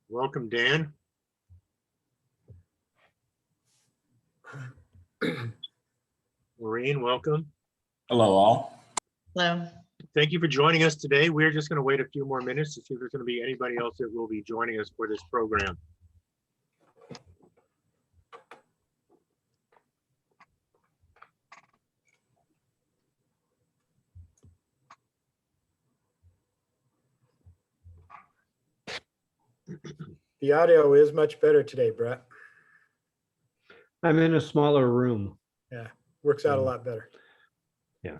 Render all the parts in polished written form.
Welcome, Dan. Maureen, welcome. Hello, all. Hello. Thank you for joining us today. We're just going to wait a few more minutes to see if there's going to be anybody else that will be joining us for this program. The audio is much better today, Brett. I'm in a smaller room. Yeah, works out a lot better. Yeah.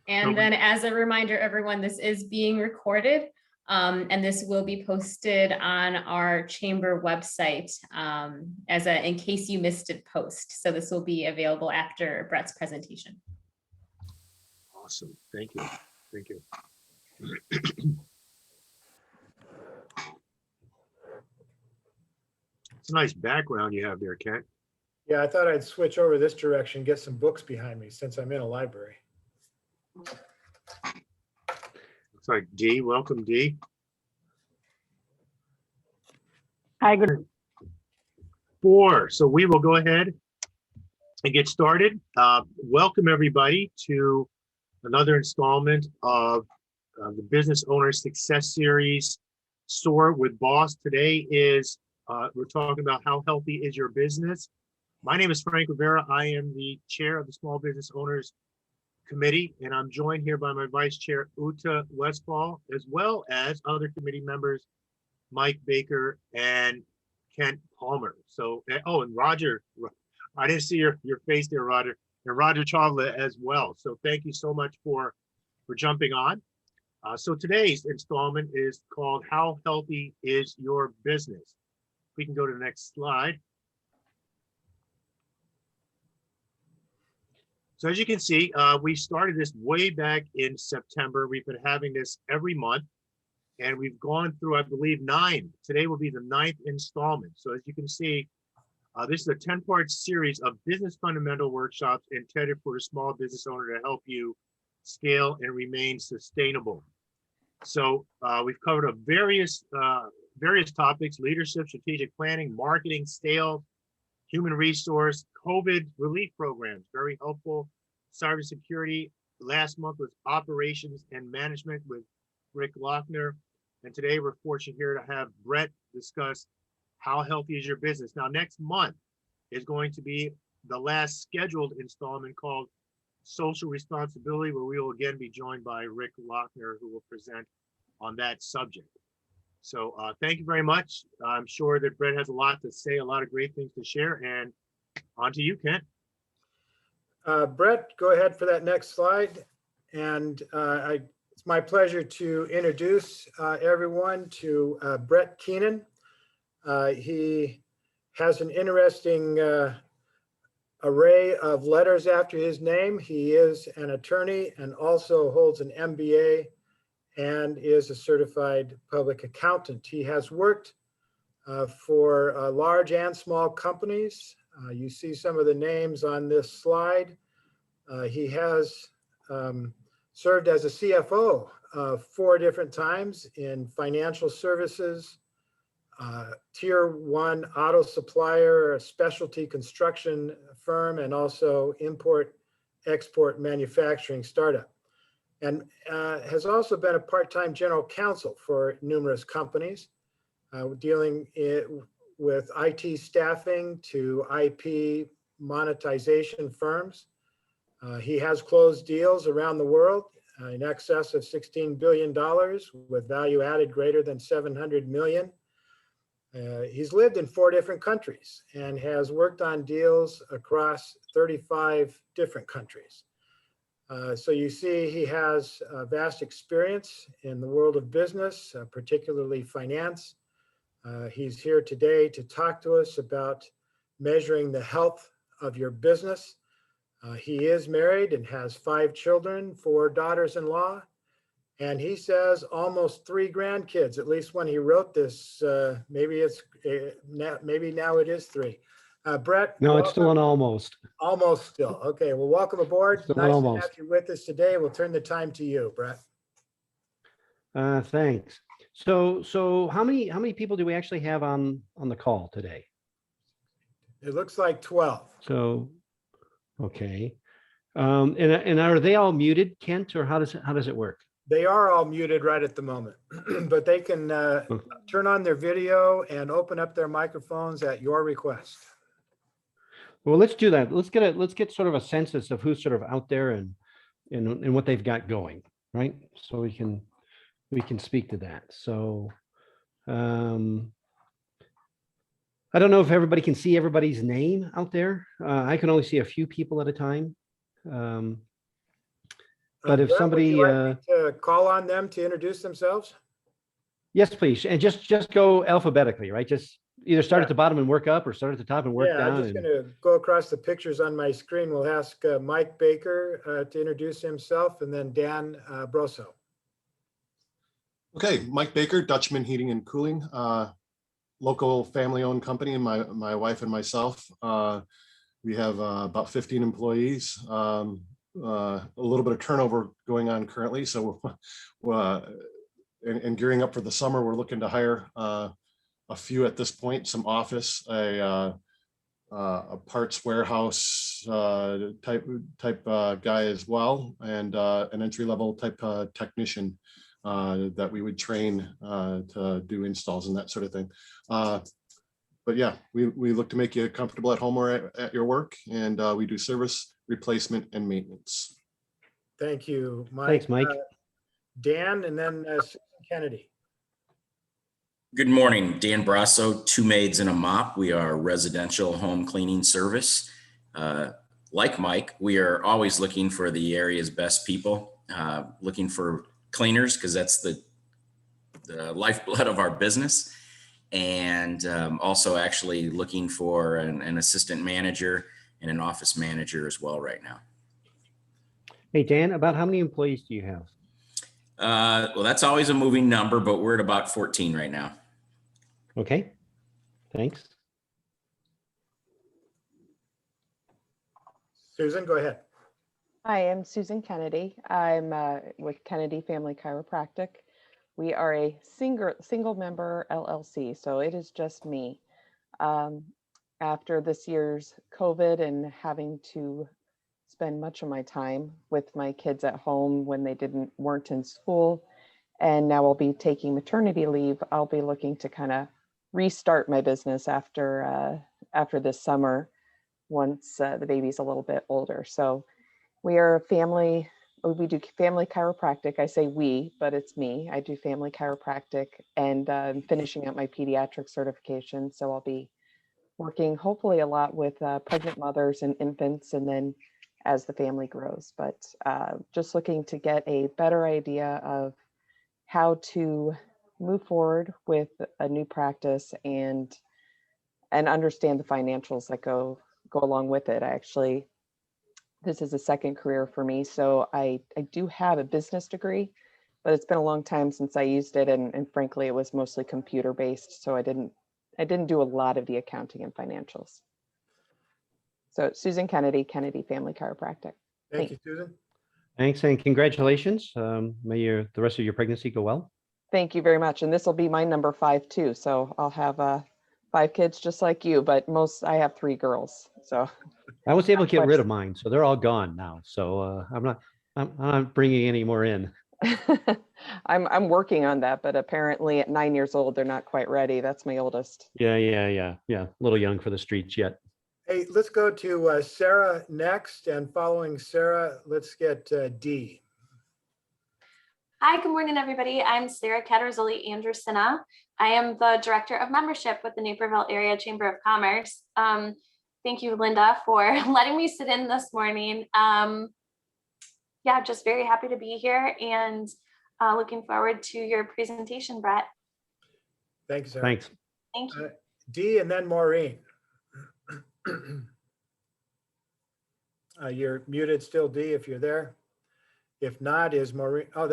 And then as a reminder, everyone, this is being recorded and this will be posted on our chamber website in case you missed it post. So this will be available after Brett's presentation. Awesome. Thank you. Thank you. It's a nice background you have there, Kent. Yeah, I thought I'd switch over this direction, get some books behind me since I'm in a library. Looks like Dee. Welcome, Dee. Hi, good. 4. So we will go ahead and get started. Welcome everybody to another installment of the Business Owner Success Series, Soar with Boss. Today is, we're talking about how healthy is your business. My name is Frank Rivera. I am the chair of the Small Business Owners Committee, and I'm joined here by my vice chair, Uta Westfall, as well as other committee members, Mike Baker and Kent Palmer. So, oh, and Roger, I didn't see your face there, Roger, and Roger Chavla as well. So thank you so much for jumping on. So today's installment is called How Healthy is Your Business? We can go to the next slide. So as you can see, we started this way back in September. We've been having this every month, and we've gone through, I believe, 9. Today will be the 9th installment. So as you can see, this is a 10-part series of business fundamental workshops intended for a small business owner to help you scale and remain sustainable. So we've covered various topics: leadership, strategic planning, marketing, sales, human resource, COVID relief programs, very helpful, cybersecurity. Last month was operations and management with Rick Lochner. And today we're fortunate here to have Brett discuss how healthy is your business. Now, next month is going to be the last scheduled installment called Social Responsibility, where we will again be joined by Rick Lochner, who will present on that subject. So thank you very much. I'm sure that Brett has a lot to say, a lot of great things to share, and on to you, Kent. Brett, go ahead for that next slide. And it's my pleasure to introduce everyone to Brett Keenan. He has an interesting array of letters after his name. He is an attorney and also holds an MBA and is a certified public accountant. He has worked for large and small companies. You see some of the names on this slide. He has served as a CFO 4 different times in financial services, Tier Auto Supplier, a specialty construction firm, and also import-export manufacturing startup. And has also been a part-time general counsel for numerous companies, dealing with IT staffing to IP monetization firms. He has closed deals around the world in excess of $16 billion with value added greater than 700 million. He's lived in 4 different countries and has worked on deals across 35 different countries. So you see he has vast experience in the world of business, particularly finance. He's here today to talk to us about measuring the health of your business. He is married and has 5 children, 4 daughters-in-law, and he says almost 3 grandkids, at least when he wrote this. Maybe now it is 3. Brett? No, it's still welcome. an almost. Almost still. Okay, well, welcome aboard. Still Nice to almost. have you with us today. We'll turn the time to you, Brett. Thanks. So how many people do we actually have on the call today? It looks like 12. So, okay. And are they all muted, Kent, or how does it work? They are all muted right at the moment, but they can turn on their video and open up their microphones at your request. Well, let's do that. Let's get sort of a census of who's sort of out there and what they've got going, right? So we can speak to that. So I don't know if everybody can see everybody's name out there. I can only see a few people at a time. But if Brett, somebody, would you like me to call on them to introduce themselves? yes, please, and just go alphabetically, right? Just either start Yeah. at the bottom and work up, or start at the top and work Yeah, I'm down. just And going to go across the pictures on my screen. We'll ask Mike Baker to introduce himself, and then Dan Broso. Okay, Mike Baker, Dutchman Heating and Cooling, local family-owned company, and my wife and myself. We have about 15 employees, a little bit of turnover going on currently. So and gearing up for the summer, we're looking to hire a few at this point, some office, a parts warehouse type guy as well, and an entry-level type technician that we would train to do installs and that sort of thing. But yeah, we look to make you comfortable at home or at your work, and we do service, replacement, and maintenance. Thank you, Mike. thanks, Mike. Dan, and then Susan Kennedy. Good morning, Dan Brasso, Two Maids and a Mop. We are a residential home cleaning service. Like Mike, we are always looking for the area's best people, looking for cleaners because that's the lifeblood of our business. And also actually looking for an assistant manager and an office manager as well right now. Hey, Dan, about how many employees do you have? Well, that's always a moving number, but we're at about 14 right now. Okay, thanks. Susan, go ahead. Hi, I'm Susan Kennedy. I'm with Kennedy Family Chiropractic. We are a single member LLC, so it is just me. After this year's COVID and having to spend much of my time with my kids at home when they weren't in school, and now I'll be taking maternity leave, I'll be looking to kind of restart my business after this summer once the baby's a little bit older. So we are a family. We do family chiropractic. I say we, but it's me. I do family chiropractic, and I'm finishing up my pediatric certification. So I'll be working hopefully a lot with pregnant mothers and infants, and then as the family grows. But just looking to get a better idea of how to move forward with a new practice and understand the financials that go along with it. This is a second career for me. So I do have a business degree, but it's been a long time since I used it. And frankly, it was mostly computer based. So I didn't do a lot of the accounting and financials. So Susan Kennedy, Kennedy Family Chiropractic. Thank you, Susan. Thanks, and congratulations. May the rest of your pregnancy go well. Thank you very much. And this will be my number 5 too. So I'll have 5 kids just like you, but I have 3 girls. So I was able to get rid of mine, so they're all gone now. So I'm not bringing any more in. I'm working on that, but apparently at 9 years old, they're not quite ready. That's my oldest. Yeah. A little young for the streets yet. Hey, let's go to Sarah next, and following Sarah, let's get Dee. Hi, good morning, everybody. I'm Sarah Catarzoli Andersona. I am the Director of Membership with the Naperville Area Chamber of Commerce. Thank you, Linda, for letting me sit in this morning. Yeah, just very happy to be here and looking forward to your presentation, Brett. Thank you, Sarah. Thanks. Thank you. Dee, and then Maureen. You're muted still, Dee, if you're there. If not, is Maureen? Oh,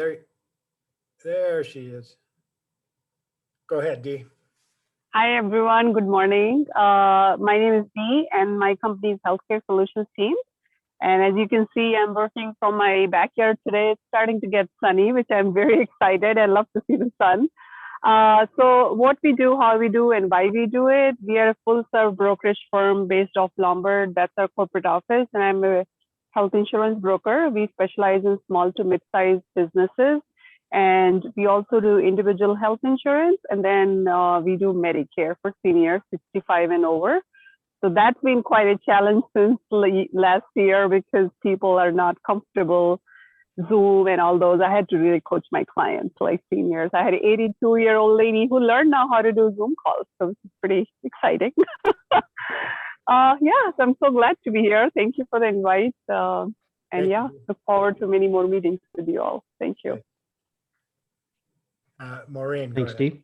there she is. Go ahead, Dee. Hi, everyone. Good morning. My name is Dee, and my company is Healthcare Solutions Team. And as you can see, I'm working from my backyard today. It's starting to get sunny, which I'm very excited. I love to see the sun. So what we do, how we do, and why we do it, we are a full-serve brokerage firm based off Lombard. That's our corporate office, and I'm a health insurance broker. We specialize in small to mid-sized businesses, and we also do individual health insurance, and then we do Medicare for seniors 65 and over. So that's been quite a challenge since last year because people are not comfortable Zoom and all those. I had to really coach my clients, like seniors. I had an 82-year-old lady who learned now how to do Zoom calls, so it's pretty exciting. Yeah, so I'm so glad to be here. Thank you for the invite. And Thank yeah, you. look forward to many more meetings with you all. Thank you. Maureen, go Thanks, ahead. Steve.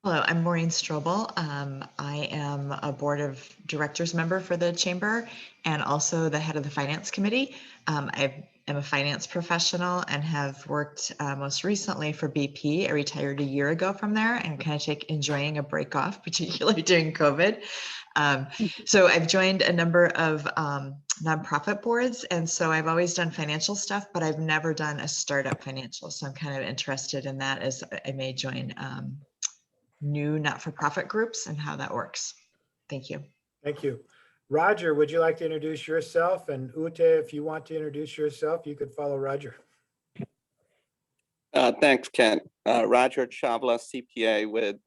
Hello, I'm Maureen Strobel. I am a board of directors member for the chamber and also the head of the finance committee. I am a finance professional and have worked most recently for BP. I retired a year ago from there and kind of enjoying a break off, particularly during COVID. So I've joined a number of nonprofit boards, and so I've always done financial stuff, but I've never done a startup financial. So I'm kind of interested in that as I may join new not-for-profit groups and how that works. Thank you. Thank you. Roger, would you like to introduce yourself? And Ute, if you want to introduce yourself, you could follow Roger. Thanks, Ken. Roger Chavla, CPA with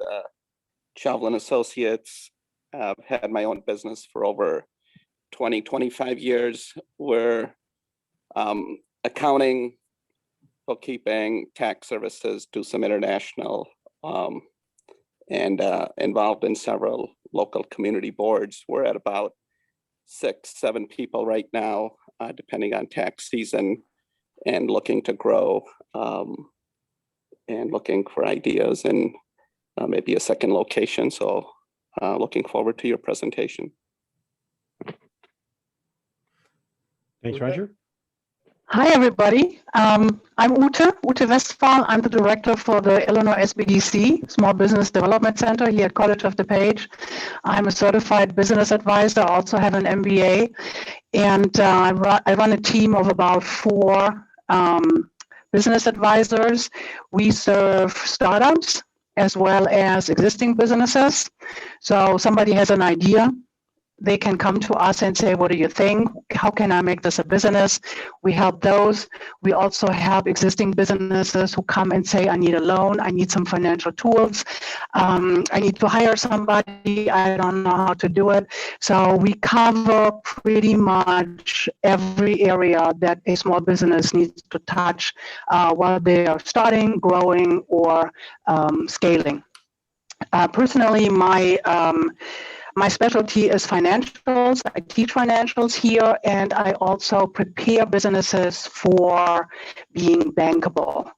Chavla & Associates. I've had my own business for over 25 years. We're accounting, bookkeeping, tax services, do some international, and involved in several local community boards. We're at about 6-7 people right now, depending on tax season, and looking to grow and looking for ideas and maybe a second location. So looking forward to your presentation. Thanks, Roger. Hi, everybody. I'm Ute Westphal. I'm the director for the Illinois SBDC, Small Business Development Center here at College of DePage. I'm a certified business advisor, I also have an MBA, and I run a team of about 4 business advisors. We serve startups as well as existing businesses. So somebody has an idea, they can come to us and say, what do you think? How can I make this a business? We help those. We also have existing businesses who come and say, I need a loan. I need some financial tools. I need to hire somebody. I don't know how to do it. So we cover pretty much every area that a small business needs to touch while they are starting, growing, or scaling. Personally, my specialty is financials. I teach financials here, and I also prepare businesses for being bankable,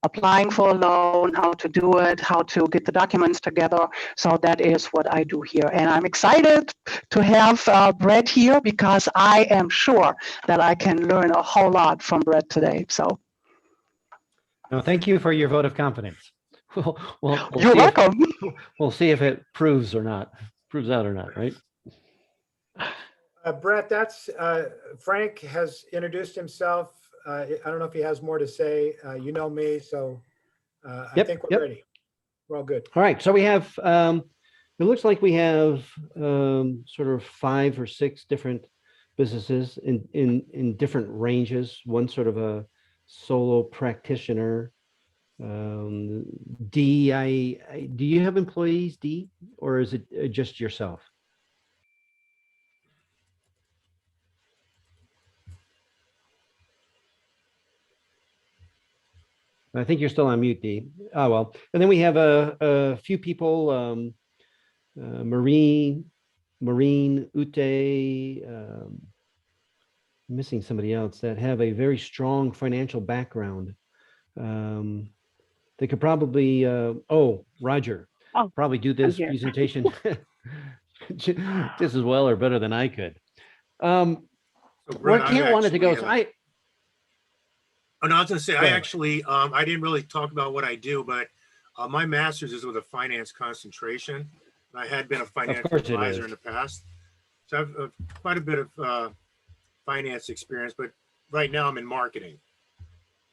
applying for a loan, how to do it, how to get the documents together. So that is what I do here. And I'm excited to have Brett here because I am sure that I can learn a whole lot from Brett today. So No, thank you for your vote of confidence. We'll you're see welcome. We'll see if it proves out or not, right? Brett, that's Frank has introduced himself. I don't know if he has more to say. You know me, so I think we're ready. We're all good. All right, so we have, it looks like we have sort of 5 or 6 different businesses in different ranges. One sort of a solo practitioner. Dee, do you have employees, Dee, or is it just yourself? I think you're still on mute, Dee. Oh, well. And then we have a few people, Maureen, Ute, missing somebody else that have a very strong financial background. They could probably, Roger, probably do this presentation just as well or better than I could. Where Kent wanted to go, so I was going to say, I actually, I didn't really talk about what I do, but My master's is with a finance concentration. And I had been a financial course it advisor is. in the past. So I've quite a bit of finance experience, but right now I'm in marketing.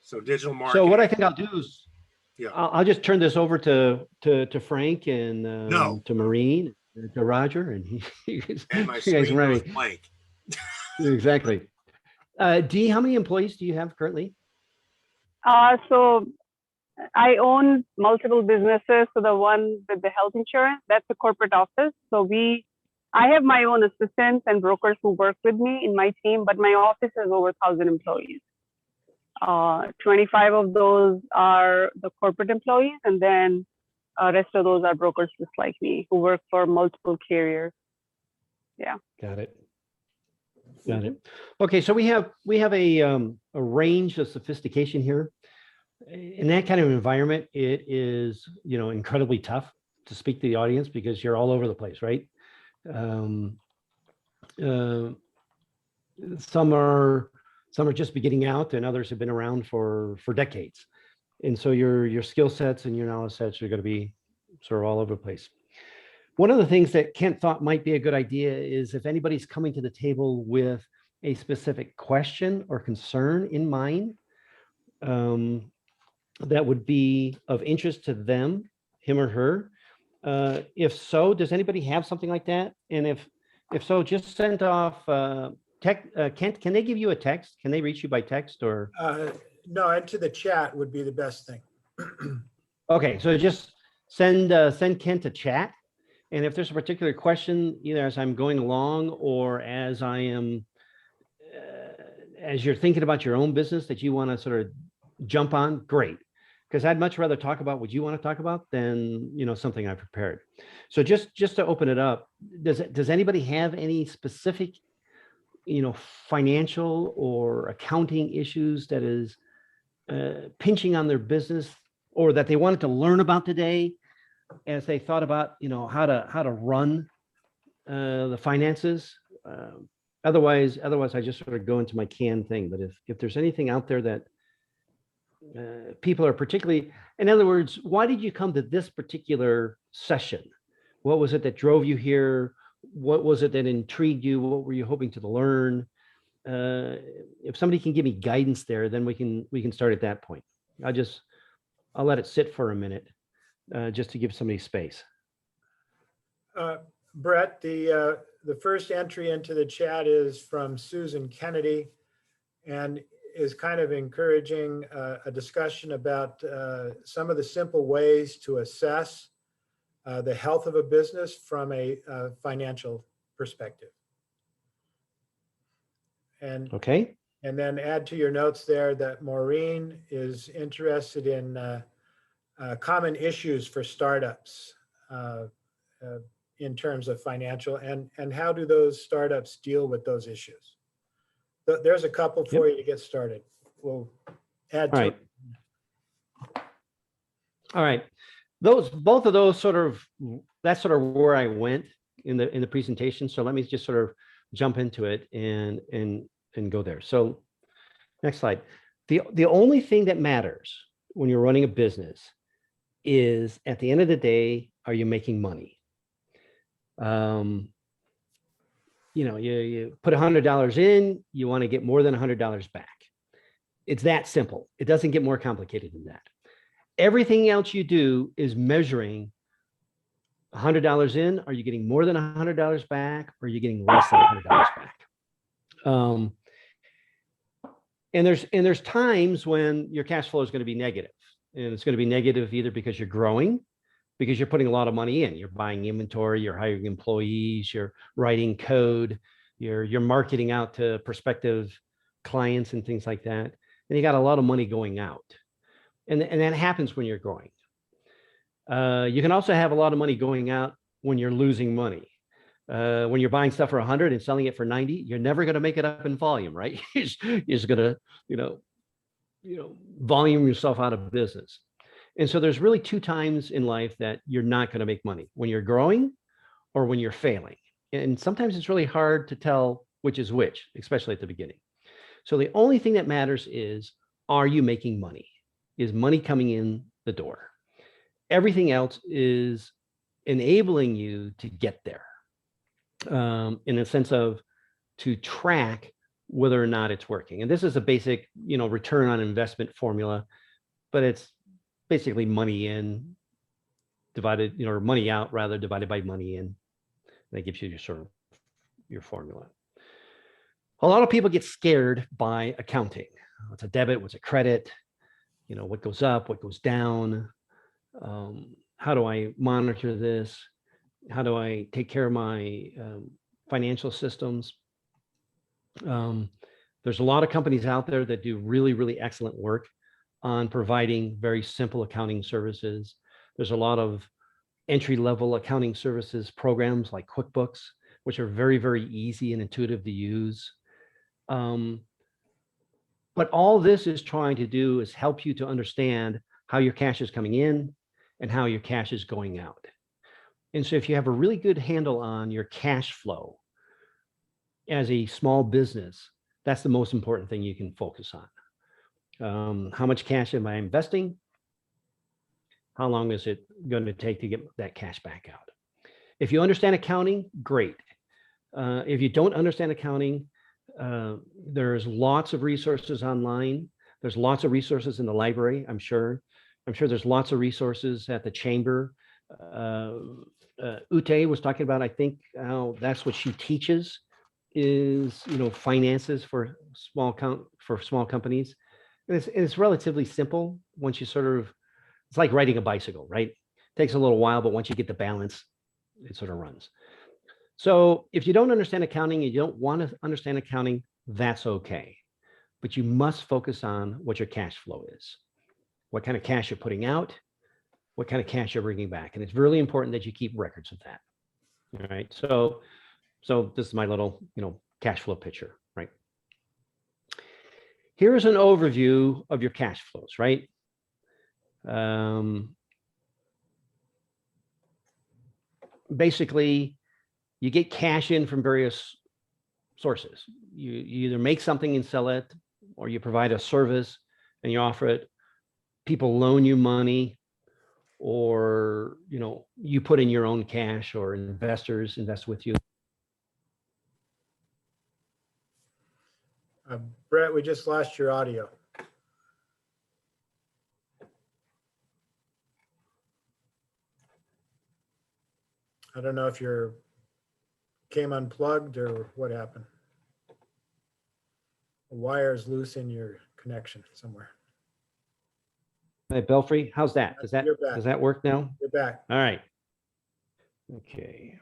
So digital marketing. So what I think I'll do is Yeah. I'll just turn this over to Frank and No. to Maureen, to Roger, and you guys And my you guys screen ready. goes blank. Exactly. Dee, how many employees do you have currently? So I own multiple businesses. So the one with the health insurance, that's the corporate office. So I have my own assistants and brokers who work with me in my team, but my office has over 1,000 employees. 25 of those are the corporate employees, and then rest of those are brokers just like me who work for multiple carriers. Yeah. Got it. Got it. Okay, so we have a range of sophistication here. In that kind of environment, it is, incredibly tough to speak to the audience because you're all over the place, right? Some are just beginning out, and others have been around for decades. And so your skill sets and your knowledge sets are going to be sort of all over the place. One of the things that Kent thought might be a good idea is if anybody's coming to the table with a specific question or concern in mind, that would be of interest to them, him or her. If so, does anybody have something like that? And if so, just send off Kent, can they give you a text? Can they reach you by text or? No, into the chat would be the best thing. Okay, so just send Kent a chat. And if there's a particular question, either as I'm going along or as I am, as you're thinking about your own business that you want to sort of jump on, great. Because I'd much rather talk about what you want to talk about than, something I prepared. So just to open it up, does anybody have any specific, financial or accounting issues that is pinching on their business or that they wanted to learn about today as they thought about, how to run the finances? Otherwise, I just sort of go into my canned thing. But if there's anything out there that people are particularly, in other words, why did you come to this particular session? What was it that drove you here? What was it that intrigued you? What were you hoping to learn? If somebody can give me guidance there, then we can start at that point. I'll let it sit for a minute, just to give somebody space. Brett, the first entry into the chat is from Susan Kennedy and is kind of encouraging a discussion about some of the simple ways to assess the health of a business from a financial perspective. And okay. And then add to your notes there that Maureen is interested in common issues for startups in terms of financial and how do those startups deal with those issues. There's a couple for you to get started. We'll add to it. All right. Both of those that's sort of where I went in the presentation. So let me just sort of jump into it and go there. So next slide. The only thing that matters when you're running a business is at the end of the day, are you making money? You put $100 in, you want to get more than $100 back. It's that simple. It doesn't get more complicated than that. Everything else you do is measuring $100 in. Are you getting more than $100 back? Or are you getting less than $100 back? And there's times when your cash flow is going to be negative, and it's going to be negative either because you're growing, because you're putting a lot of money in, you're buying inventory, you're hiring employees, you're writing code, you're marketing out to prospective clients and things like that. And you got a lot of money going out. And that happens when you're growing. You can also have a lot of money going out when you're losing money. When you're buying stuff for 100 and selling it for 90, you're never going to make it up in volume, right? You're just going to, volume yourself out of business. And so there's really two times in life that you're not going to make money: when you're growing or when you're failing. And sometimes it's really hard to tell which is which, especially at the beginning. So the only thing that matters is, are you making money? Is money coming in the door? everything else is enabling you to get there, in a sense of to track whether or not it's working. And this is a basic, return on investment formula, but it's basically money in divided, or money out rather, divided by money in. That gives you your formula. A lot of people get scared by accounting. What's a debit? What's a credit? What goes up? What goes down? How do I monitor this? How do I take care of my financial systems? There's a lot of companies out there that do really, really excellent work on providing very simple accounting services. There's a lot of entry-level accounting services programs like QuickBooks, which are very, very easy and intuitive to use. But all this is trying to do is help you to understand how your cash is coming in and how your cash is going out. And so if you have a really good handle on your cash flow as a small business, that's the most important thing you can focus on. How much cash am I investing? How long is it going to take to get that cash back out? If you understand accounting, great. If you don't understand accounting, there's lots of resources online. There's lots of resources in the library, I'm sure. I'm sure there's lots of resources at the chamber. Ute was talking about, I think, how that's what she teaches is, finances for small companies. And it's relatively simple once you it's like riding a bicycle, right? It takes a little while, but once you get the balance, it sort of runs. So if you don't understand accounting, and you don't want to understand accounting, that's okay. But you must focus on what your cash flow is, what kind of cash you're putting out, what kind of cash you're bringing back. And it's really important that you keep records of that. All right. So this is my little, cash flow picture, right? Here's an overview of your cash flows, right? Basically, you get cash in from various sources. You either make something and sell it, or you provide a service and you offer it. People loan you money, or you put in your own cash, or investors invest with you. Brett, we just lost your audio. I don't know if you came unplugged or what happened. A wire is loose in your connection somewhere. Hey, Belfry, how's that? Does that work now? You're back. All right. Okay.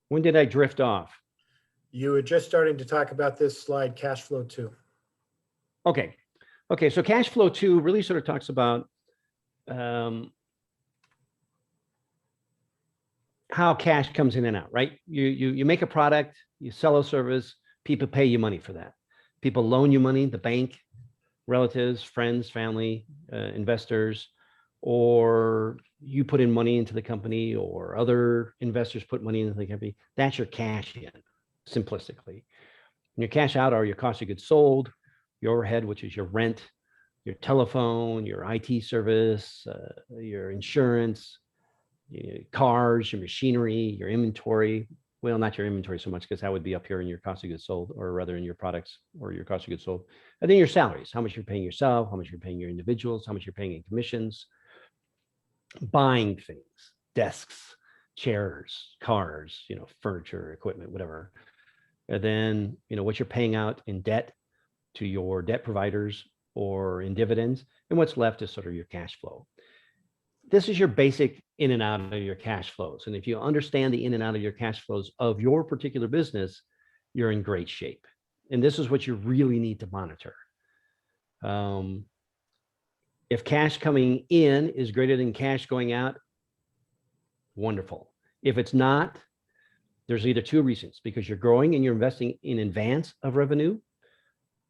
When did I drift off? You were just starting to talk about this slide, cash flow 2. Okay. So cash flow 2 really sort of talks about how cash comes in and out, right? You make a product, you sell a service, people pay you money for that. People loan you money, the bank, relatives, friends, family, investors, or you put in money into the company, or other investors put money into the company. That's your cash in, simplistically. And your cash out are your cost of goods sold, your overhead, which is your rent, your telephone, your IT service, your insurance, your cars, your machinery, your inventory. Well, not your inventory so much, because that would be up here in your cost of goods sold, or rather in your products or your cost of goods sold. And then your salaries, how much you're paying yourself, how much you're paying your individuals, how much you're paying in commissions, buying things, desks, chairs, cars, furniture, equipment, whatever. And then, what you're paying out in debt to your debt providers or in dividends, and what's left is sort of your cash flow. This is your basic in and out of your cash flows. And if you understand the in and out of your cash flows of your particular business, you're in great shape. And this is what you really need to monitor. If cash coming in is greater than cash going out, wonderful. If it's not, there's either two reasons: because you're growing and you're investing in advance of revenue,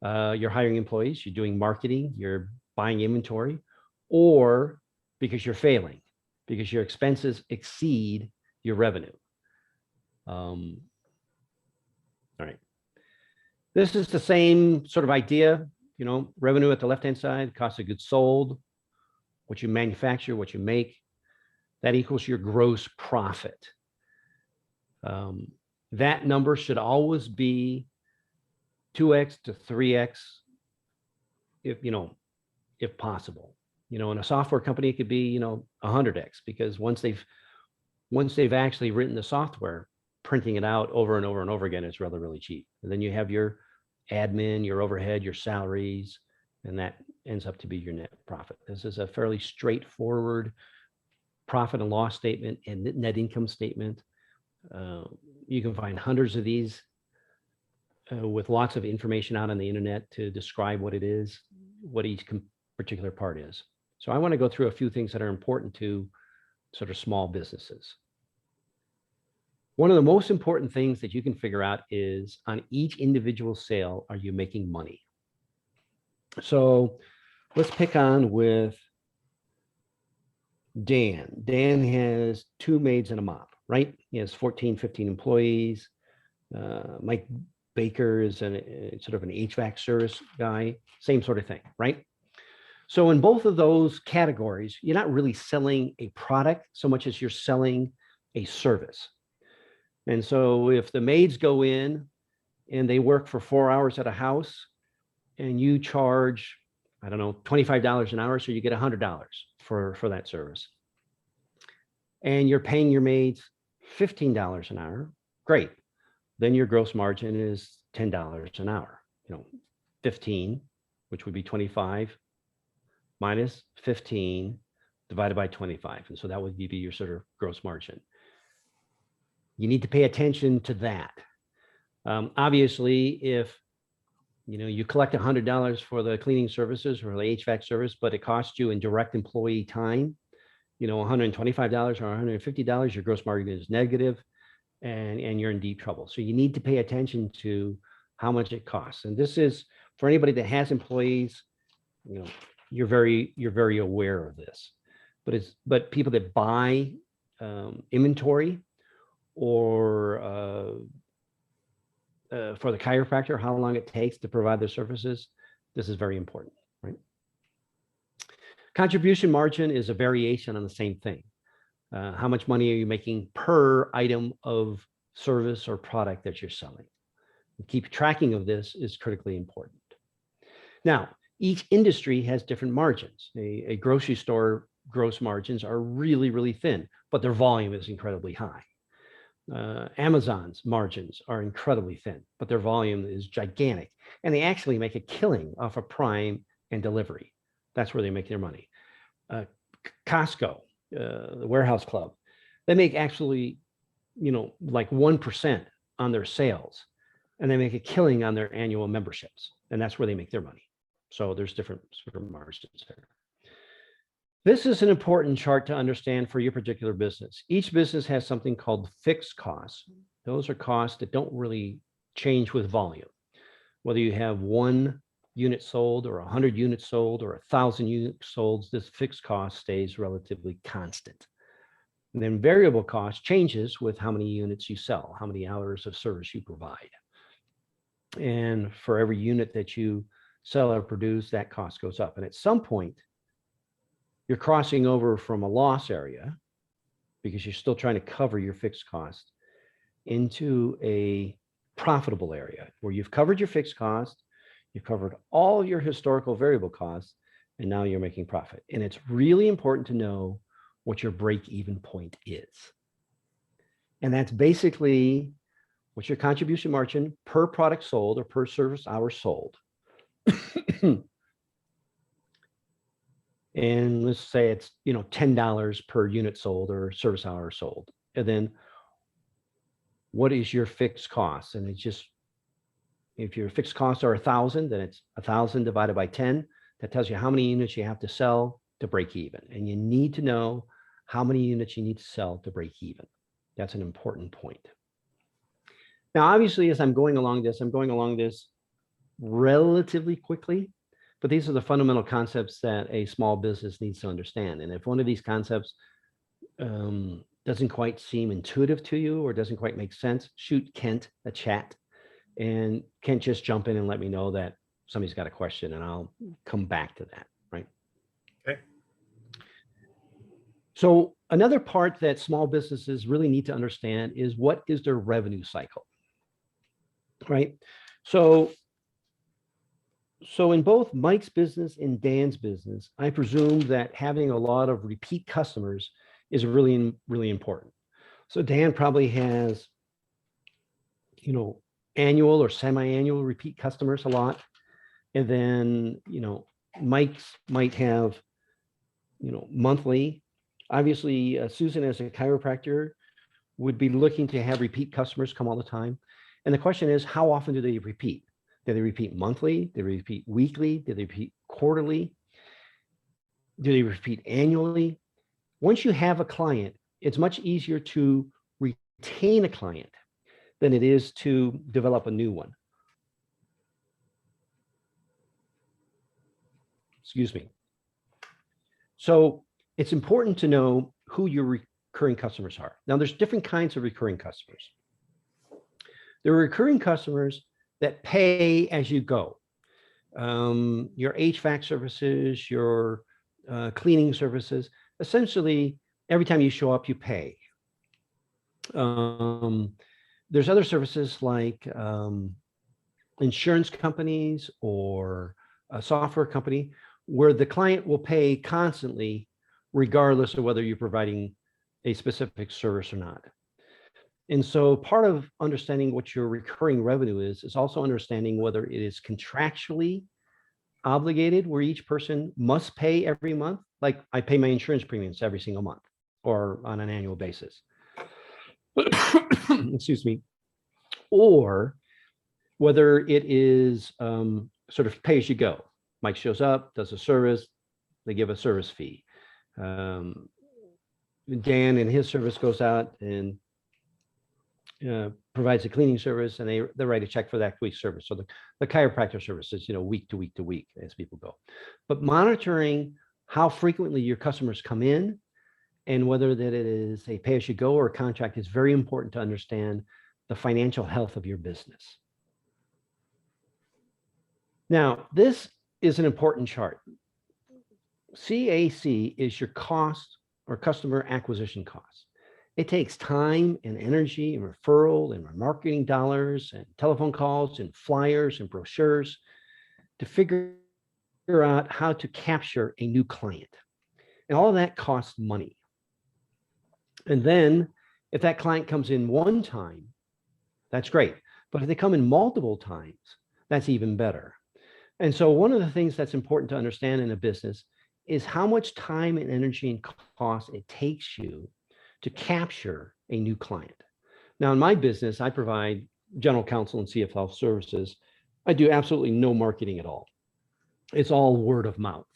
you're hiring employees, you're doing marketing, you're buying inventory, or because you're failing, because your expenses exceed your revenue. All right. This is the same sort of idea, revenue at the left-hand side, cost of goods sold, what you manufacture, what you make, that equals your gross profit. That number should always be 2x to 3x if possible. In a software company, it could be 100x, because once they've actually written the software, printing it out over and over and over again is really cheap. And then you have your admin, your overhead, your salaries, and that ends up to be your net profit. This is a fairly straightforward profit and loss statement and net income statement. You can find hundreds of these with lots of information out on the internet to describe what it is, what each particular part is. So I want to go through a few things that are important to sort of small businesses. One of the most important things that you can figure out is, on each individual sale, are you making money? So let's pick on with Dan. Dan has 2 maids and a mop, right? He has 14, 15 employees. Mike Baker is sort of an HVAC service guy, same sort of thing, right? So in both of those categories, you're not really selling a product so much as you're selling a service. And so if the maids go in and they work for 4 hours at a house and you charge, I don't know, $25 an hour, so you get $100 for that service. And you're paying your maids $15 an hour, great. Then your gross margin is $10 an hour. 15, which would be 25, minus 15 divided by 25. And so that would be your sort of gross margin. You need to pay attention to that. Obviously, if you collect $100 for the cleaning services or the HVAC service, but it costs you in direct employee time, $125 or $150, your gross margin is negative, and you're in deep trouble. So you need to pay attention to how much it costs. And this is for anybody that has employees, you're very aware of this. But people that buy inventory, or for the chiropractor, how long it takes to provide their services, this is very important, right? Contribution margin is a variation on the same thing. How much money are you making per item of service or product that you're selling? And keep tracking of this is critically important. Now, each industry has different margins. A grocery store gross margins are really thin, but their volume is incredibly high. Amazon's margins are incredibly thin, but their volume is gigantic. And they actually make a killing off of Prime and delivery. That's where they make their money. Costco, the warehouse club, they make actually, like 1% on their sales, and they make a killing on their annual memberships. And that's where they make their money. So there's different sort of margins there. This is an important chart to understand for your particular business. Each business has something called fixed costs. Those are costs that don't really change with volume. Whether you have 1 unit sold or 100 units sold or 1,000 units sold, this fixed cost stays relatively constant. And then variable cost changes with how many units you sell, how many hours of service you provide. And for every unit that you sell or produce, that cost goes up. And at some point, you're crossing over from a loss area, because you're still trying to cover your fixed cost, into a profitable area where you've covered your fixed cost, you've covered all your historical variable costs, and now you're making profit. And it's really important to know what your break-even point is. And that's basically what's your contribution margin per product sold or per service hour sold. And let's say it's $10 per unit sold or service hour sold. And then what is your fixed cost? And it's just, if your fixed costs are 1,000, then it's 1,000 divided by 10. That tells you how many units you have to sell to break even. And you need to know how many units you need to sell to break even. That's an important point. Now, obviously, as I'm going along this relatively quickly, but these are the fundamental concepts that a small business needs to understand. And if one of these concepts doesn't quite seem intuitive to you or doesn't quite make sense, shoot Kent a chat, and Kent just jump in and let me know that somebody's got a question, and I'll come back to that, right? Okay. So another part that small businesses really need to understand is what is their revenue cycle, right? So in both Mike's business and Dan's business, I presume that having a lot of repeat customers is really, really important. So Dan probably has, annual or semi-annual repeat customers a lot. And then, Mike's might have, monthly. Obviously, Susan, as a chiropractor, would be looking to have repeat customers come all the time. And the question is, how often do they repeat? Do they repeat monthly? Do they repeat weekly? Do they repeat quarterly? Do they repeat annually? Once you have a client, it's much easier to retain a client than it is to develop a new one. Excuse me. So it's important to know who your recurring customers are. Now, there's different kinds of recurring customers. There are recurring customers that pay as you go. Your HVAC services, your cleaning services, essentially, every time you show up, you pay. There's other services like insurance companies or a software company where the client will pay constantly, regardless of whether you're providing a specific service or not. And so part of understanding what your recurring revenue is also understanding whether it is contractually obligated, where each person must pay every month. Like I pay my insurance premiums every single month or on an annual basis. Excuse me. Or whether it is sort of pay as you go. Mike shows up, does a service, they give a service fee. Dan and his service goes out and provides a cleaning service, and they write a check for that week's service. So the chiropractor service is, week to week to week as people go. But monitoring how frequently your customers come in and whether that it is a pay as you go or a contract is very important to understand the financial health of your business. Now, this is an important chart. CAC is your cost or customer acquisition cost. It takes time and energy and referral and marketing dollars and telephone calls and flyers and brochures to figure out how to capture a new client. And all of that costs money. And then if that client comes in one time, that's great. But if they come in multiple times, that's even better. And so one of the things that's important to understand in a business is how much time and energy and cost it takes you to capture a new client. Now, in my business, I provide general counsel and CFL services. I do absolutely no marketing at all. It's all word of mouth.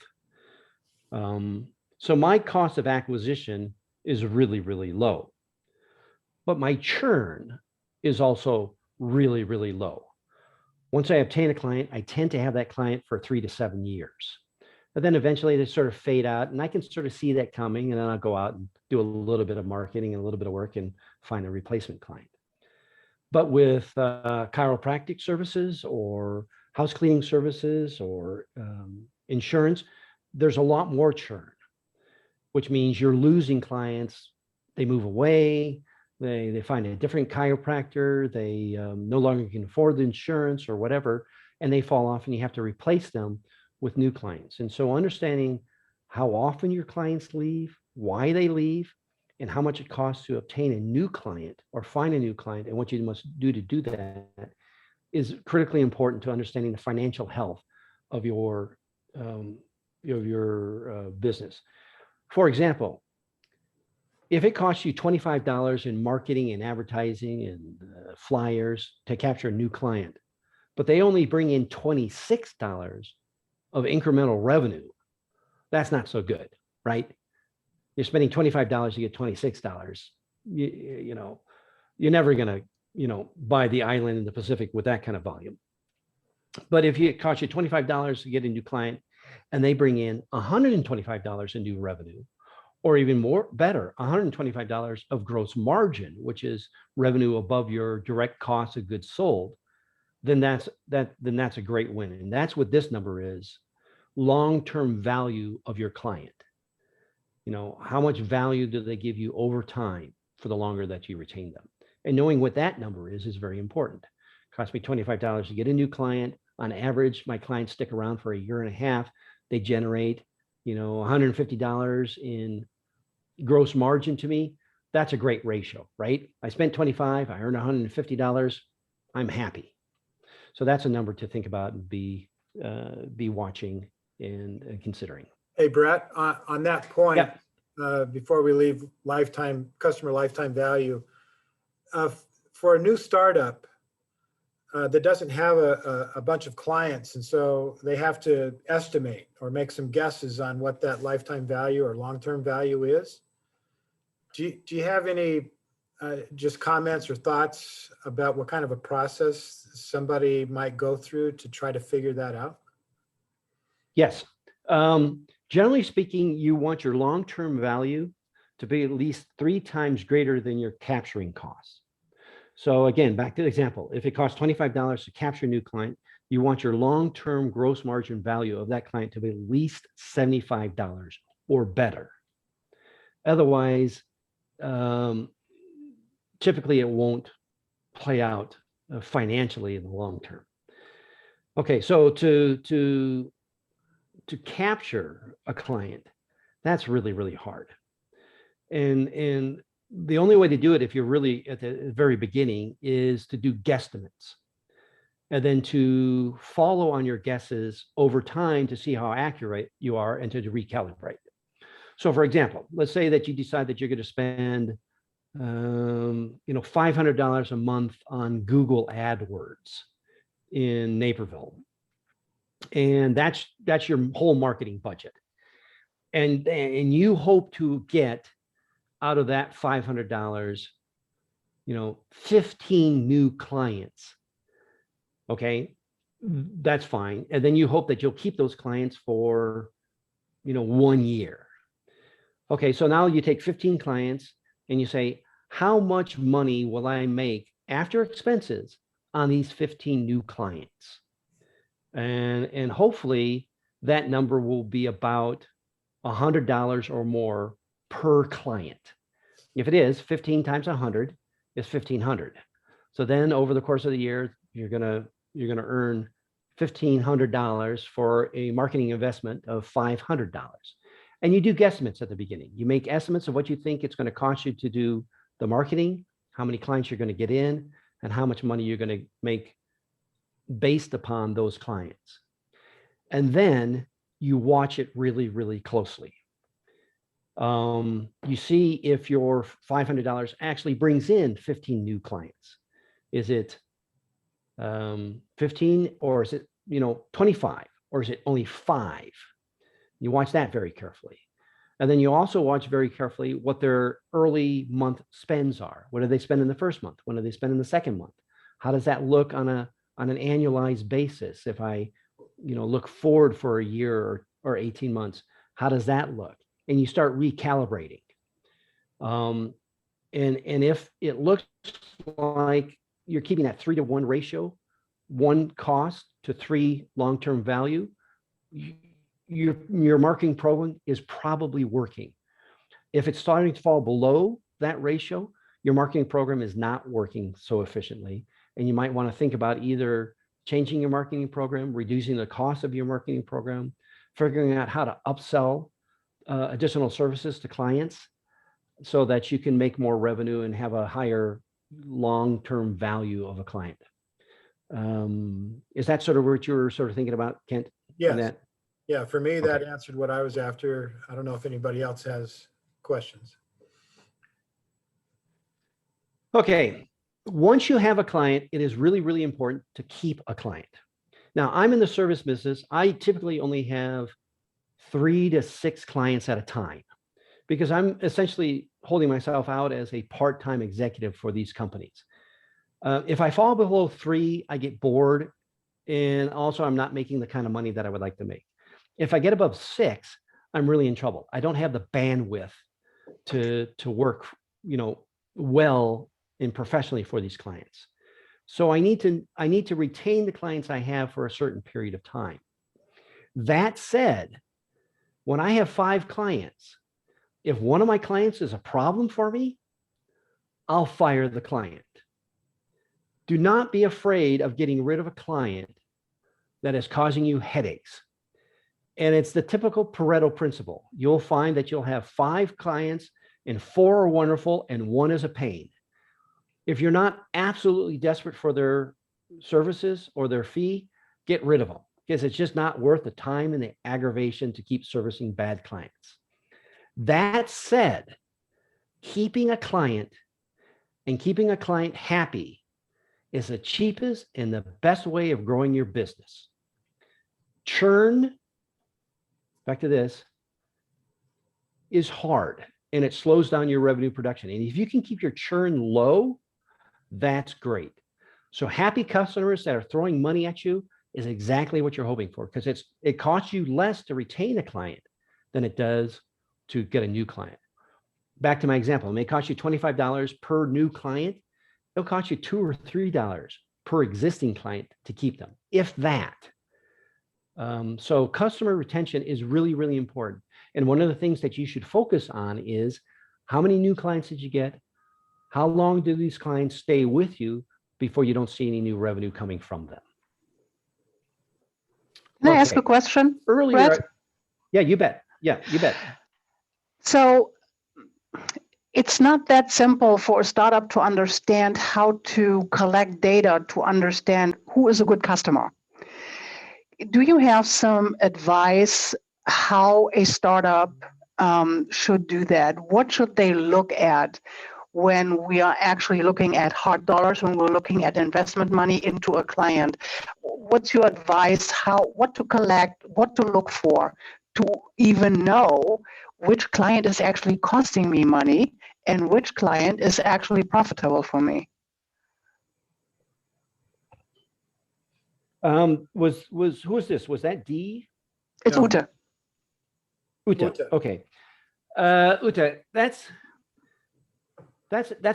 So my cost of acquisition is really, really low. But my churn is also really, really low. Once I obtain a client, I tend to have that client for 3 to 7 years. But then eventually they sort of fade out, and I can sort of see that coming, and then I'll go out and do a little bit of marketing and a little bit of work and find a replacement client. But with chiropractic services or house cleaning services or insurance, there's a lot more churn, which means you're losing clients. They move away. They find a different chiropractor. They no longer can afford the insurance or whatever, and they fall off, and you have to replace them with new clients. And so understanding how often your clients leave, why they leave, and how much it costs to obtain a new client or find a new client, and what you must do to do that is critically important to understanding the financial health of your business. For example, if it costs you $25 in marketing and advertising and flyers to capture a new client, but they only bring in $26 of incremental revenue, that's not so good, right? You're spending $25 to get $26. You're never going to, buy the island in the Pacific with that kind of volume. But if it costs you $25 to get a new client and they bring in $125 in new revenue, or even more better, $125 of gross margin, which is revenue above your direct cost of goods sold, then that's a great win. And that's what this number is: long-term value of your client. how much value do they give you over time for the longer that you retain them? And knowing what that number is very important. It cost me $25 to get a new client. On average, my clients stick around for a year and a half. They generate, $150 in gross margin to me. That's a great ratio, right? I spent 25, I earned $150. I'm happy. So that's a number to think about and be watching and considering. Hey, Brett, on that point, Yep. Before we leave customer lifetime value, for a new startup that doesn't have a bunch of clients, and so they have to estimate or make some guesses on what that lifetime value or long-term value is. Do you have any just comments or thoughts about what kind of a process somebody might go through to try to figure that out? Yes. Generally speaking, you want your long-term value to be at least 3 times greater than your capturing costs. So again, back to the example, if it costs $25 to capture a new client, you want your long-term gross margin value of that client to be at least $75 or better. Otherwise, typically it won't play out financially in the long term. Okay, so to capture a client, that's really, really hard. And the only way to do it, if you're really at the very beginning, is to do guesstimates and then to follow on your guesses over time to see how accurate you are and to recalibrate. So for example, let's say that you decide that you're going to spend $500 a month on Google AdWords in Naperville. And that's your whole marketing budget. And you hope to get out of that $500, 15 new clients. Okay, that's fine. And then you hope that you'll keep those clients for, 1 year. Okay, so now you take 15 clients and you say, how much money will I make after expenses on these 15 new clients? And hopefully that number will be about $100 or more per client. If it is, 15 times 100 is 1,500. So then over the course of the year, you're gonna earn $1,500 for a marketing investment of $500. And you do guesstimates at the beginning. You make estimates of what you think it's going to cost you to do the marketing, how many clients you're going to get in, and how much money you're going to make based upon those clients. And then you watch it really, really closely. You see if your $500 actually brings in 15 new clients. Is it 15 or is it 25 or is it only 5? You watch that very carefully. And then you also watch very carefully what their early month spends are. What do they spend in the first month? What do they spend in the second month? How does that look on an annualized basis? If I look forward for a year or 18 months, how does that look? And you start recalibrating. And if it looks like you're keeping that 3-to-1 ratio, 1 cost to 3 long-term value, your marketing program is probably working. If it's starting to fall below that ratio, your marketing program is not working so efficiently. And you might want to think about either changing your marketing program, reducing the cost of your marketing program, figuring out how to upsell additional services to clients so that you can make more revenue and have a higher long-term value of a client. Is that sort of what you were sort of thinking about, Kent? Yes. Yeah, for me, that Okay. answered what I was after. I don't know if anybody else has questions. Okay. Once you have a client, it is really, really important to keep a client. Now, I'm in the service business. I typically only have 3 to 6 clients at a time because I'm essentially holding myself out as a part-time executive for these companies. If I fall below 3, I get bored. And also I'm not making the kind of money that I would like to make. If I get above 6, I'm really in trouble. I don't have the bandwidth to work, well and professionally for these clients. So I need to retain the clients I have for a certain period of time. That said, when I have 5 clients, if one of my clients is a problem for me, I'll fire the client. Do not be afraid of getting rid of a client that is causing you headaches. And it's the typical Pareto principle. You'll find that you'll have 5 clients and 4 are wonderful and 1 is a pain. If you're not absolutely desperate for their services or their fee, get rid of them because it's just not worth the time and the aggravation to keep servicing bad clients. That said, keeping a client and keeping a client happy is the cheapest and the best way of growing your business. Churn, back to this, is hard and it slows down your revenue production. And if you can keep your churn low, that's great. So happy customers that are throwing money at you is exactly what you're hoping for because it costs you less to retain a client than it does to get a new client. Back to my example, it may cost you $25 per new client. It'll cost you $2 or $3 per existing client to keep them, if that. So customer retention is really, really important. And one of the things that you should focus on is how many new clients did you get? How long do these clients stay with you before you don't see any new revenue coming from them? Can I ask a question? Earlier, Brett? yeah, you bet. Yeah, you bet. So it's not that simple for a startup to understand how to collect data to understand who is a good customer. Do you have some advice how a startup should do that? What should they look at when we are actually looking at hard dollars, when we're looking at investment money into a client? What's your advice, what to collect, what to look for to even know which client is actually costing me money and which client is actually profitable for me? Who was this? Was that D? It's No. Ute. Ute. Okay. Ute, that's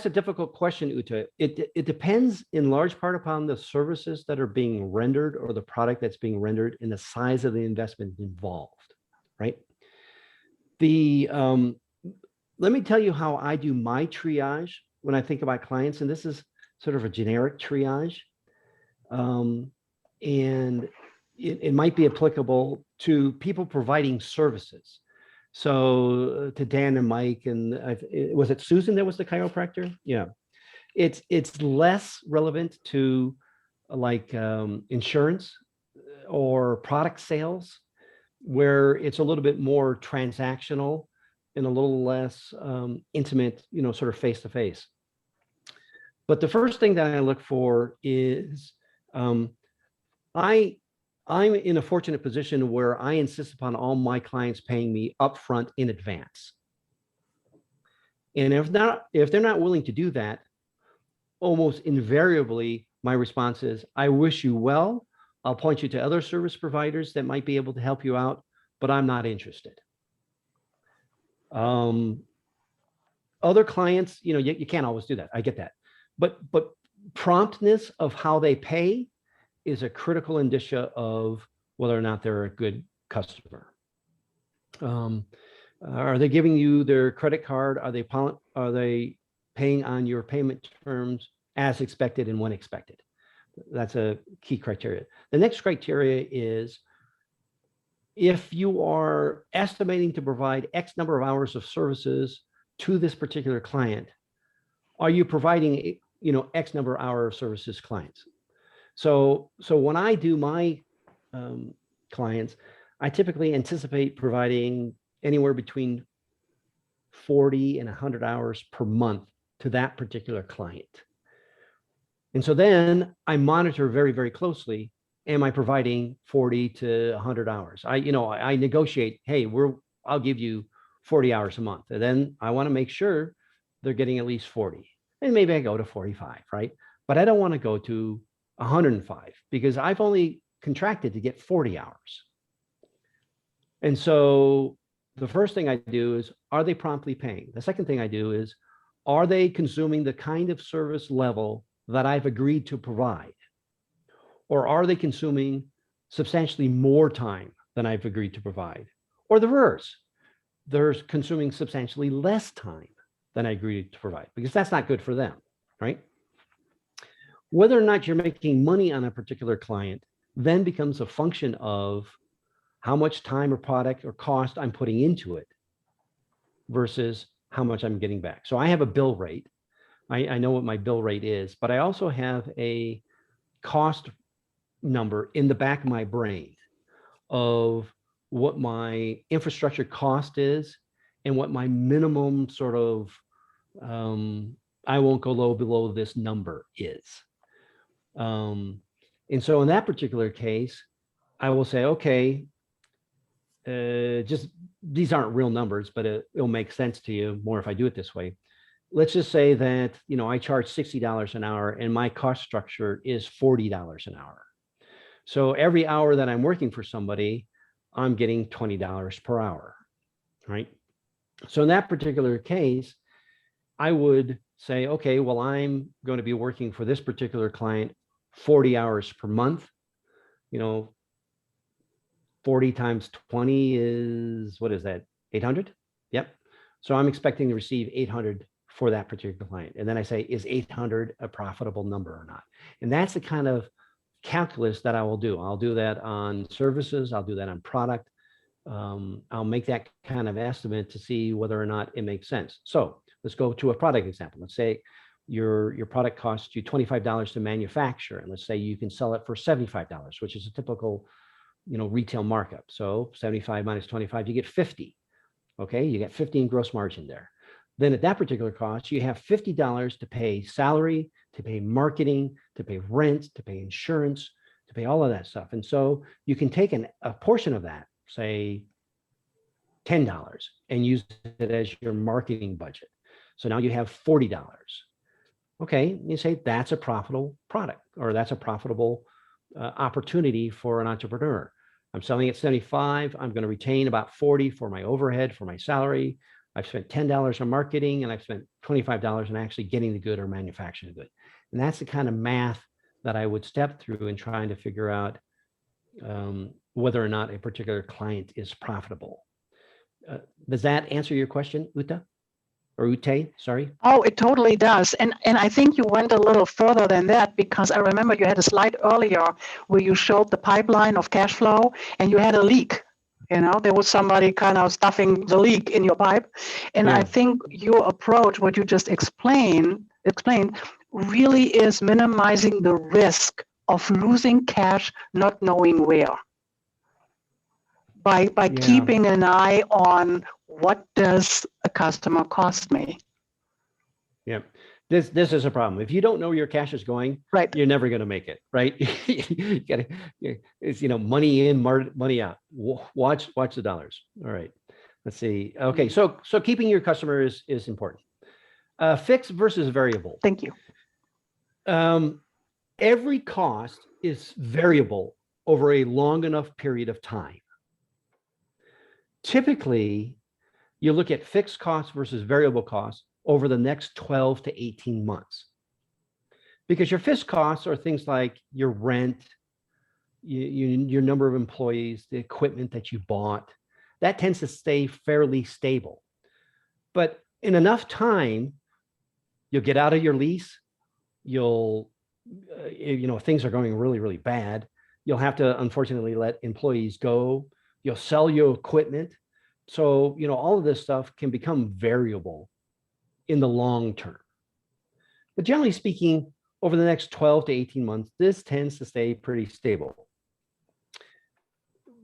a difficult question, Ute. It depends in large part upon the services that are being rendered or the product that's being rendered and the size of the investment involved, right? Let me tell you how I do my triage when I think about clients, and this is sort of a generic triage. And it might be applicable to people providing services. So to Dan and Mike, and was it Susan that was the chiropractor? Yeah. It's less relevant to like insurance or product sales, where it's a little bit more transactional and a little less intimate, sort of face to face. But the first thing that I look for is I'm in a fortunate position where I insist upon all my clients paying me upfront in advance. And if they're not willing to do that, almost invariably, my response is, I wish you well. I'll point you to other service providers that might be able to help you out, but I'm not interested. Other clients, you can't always do that. I get that. But promptness of how they pay is a critical indicia of whether or not they're a good customer. Are they giving you their credit card? Are they paying on your payment terms as expected and when expected? That's a key criteria. The next criteria is if you are estimating to provide X number of hours of services to this particular client, are you providing, X number of hour services clients? So when I do my clients, I typically anticipate providing anywhere between 40 and 100 hours per month to that particular client. And so then I monitor very, very closely, am I providing 40 to 100 hours? I negotiate, hey, I'll give you 40 hours a month. And then I want to make sure they're getting at least 40. And maybe I go to 45, right? But I don't want to go to 105 because I've only contracted to get 40 hours. And so the first thing I do is, are they promptly paying? The second thing I do is, are they consuming the kind of service level that I've agreed to provide? Or are they consuming substantially more time than I've agreed to provide? Or the reverse? they're consuming substantially less time than I agreed to provide, because that's not good for them, right? Whether or not you're making money on a particular client then becomes a function of how much time or product or cost I'm putting into it versus how much I'm getting back. So I have a bill rate. I know what my bill rate is, but I also have a cost number in the back of my brain of what my infrastructure cost is and what my minimum sort of, I won't go low below this number is. And so in that particular case, I will say, okay, just these aren't real numbers, but it'll make sense to you more if I do it this way. Let's just say that, you know, I charge $60 an hour and my cost structure is $40 an hour. So every hour that I'm working for somebody, I'm getting $20 per hour, right? So in that particular case, I would say, okay, well, I'm going to be working for this particular client 40 hours per month. You know, 40 times 20 is, what is that, 800? Yep. So I'm expecting to receive 800 for that particular client. And then I say, is 800 a profitable number or not? And that's the kind of calculus that I will do. I'll do that on services. I'll do that on product. I'll make that kind of estimate to see whether or not it makes sense. So let's go to a product example. Let's say your product costs you $25 to manufacture. And let's say you can sell it for $75, which is a typical, you know, retail markup. So 75 minus 25, you get 50. Okay, you get 50 in gross margin there. Then at that particular cost, you have $50 to pay salary, to pay marketing, to pay rent, to pay insurance, to pay all of that stuff. And so you can take a portion of that, say $10, and use it as your marketing budget. So now you have $40. Okay, you say that's a profitable product, or that's a profitable opportunity for an entrepreneur. I'm selling at 75. I'm going to retain about 40 for my overhead, for my salary. I've spent $10 on marketing, and I've spent $25 on actually getting the good or manufacturing the good. And that's the kind of math that I would step through in trying to figure out whether or not a particular client is profitable. Does that answer your question, Uta? Or Ute, sorry? Oh, it totally does. And I think you went a little further than that, because I remember you had a slide earlier where you showed the pipeline of cash flow and you had a leak. You know, there was somebody kind of stuffing the leak in your pipe. And Yeah. I think your approach, what you just explained, really is minimizing the risk of losing cash, not knowing where. By Yeah. keeping an eye on what does a customer cost me. Yeah, this is a problem. If you don't know where your cash is going, right, you're never going to make it, right? You gotta, it's, you know, money in, money out. Watch the dollars. All right, let's see. Okay, so keeping your customer is important. Fixed versus variable. Thank you. Every cost is variable over a long enough period of time. Typically, you look at fixed costs versus variable costs over the next 12 to 18 months. Because your fixed costs are things like your rent, your number of employees, the equipment that you bought. That tends to stay fairly stable. But in enough time, you'll get out of your lease, you'll, you know, things are going really, really bad. You'll have to, unfortunately, let employees go. You'll sell your equipment. So, you know, all of this stuff can become variable in the long term. But generally speaking, over the next 12 to 18 months, this tends to stay pretty stable.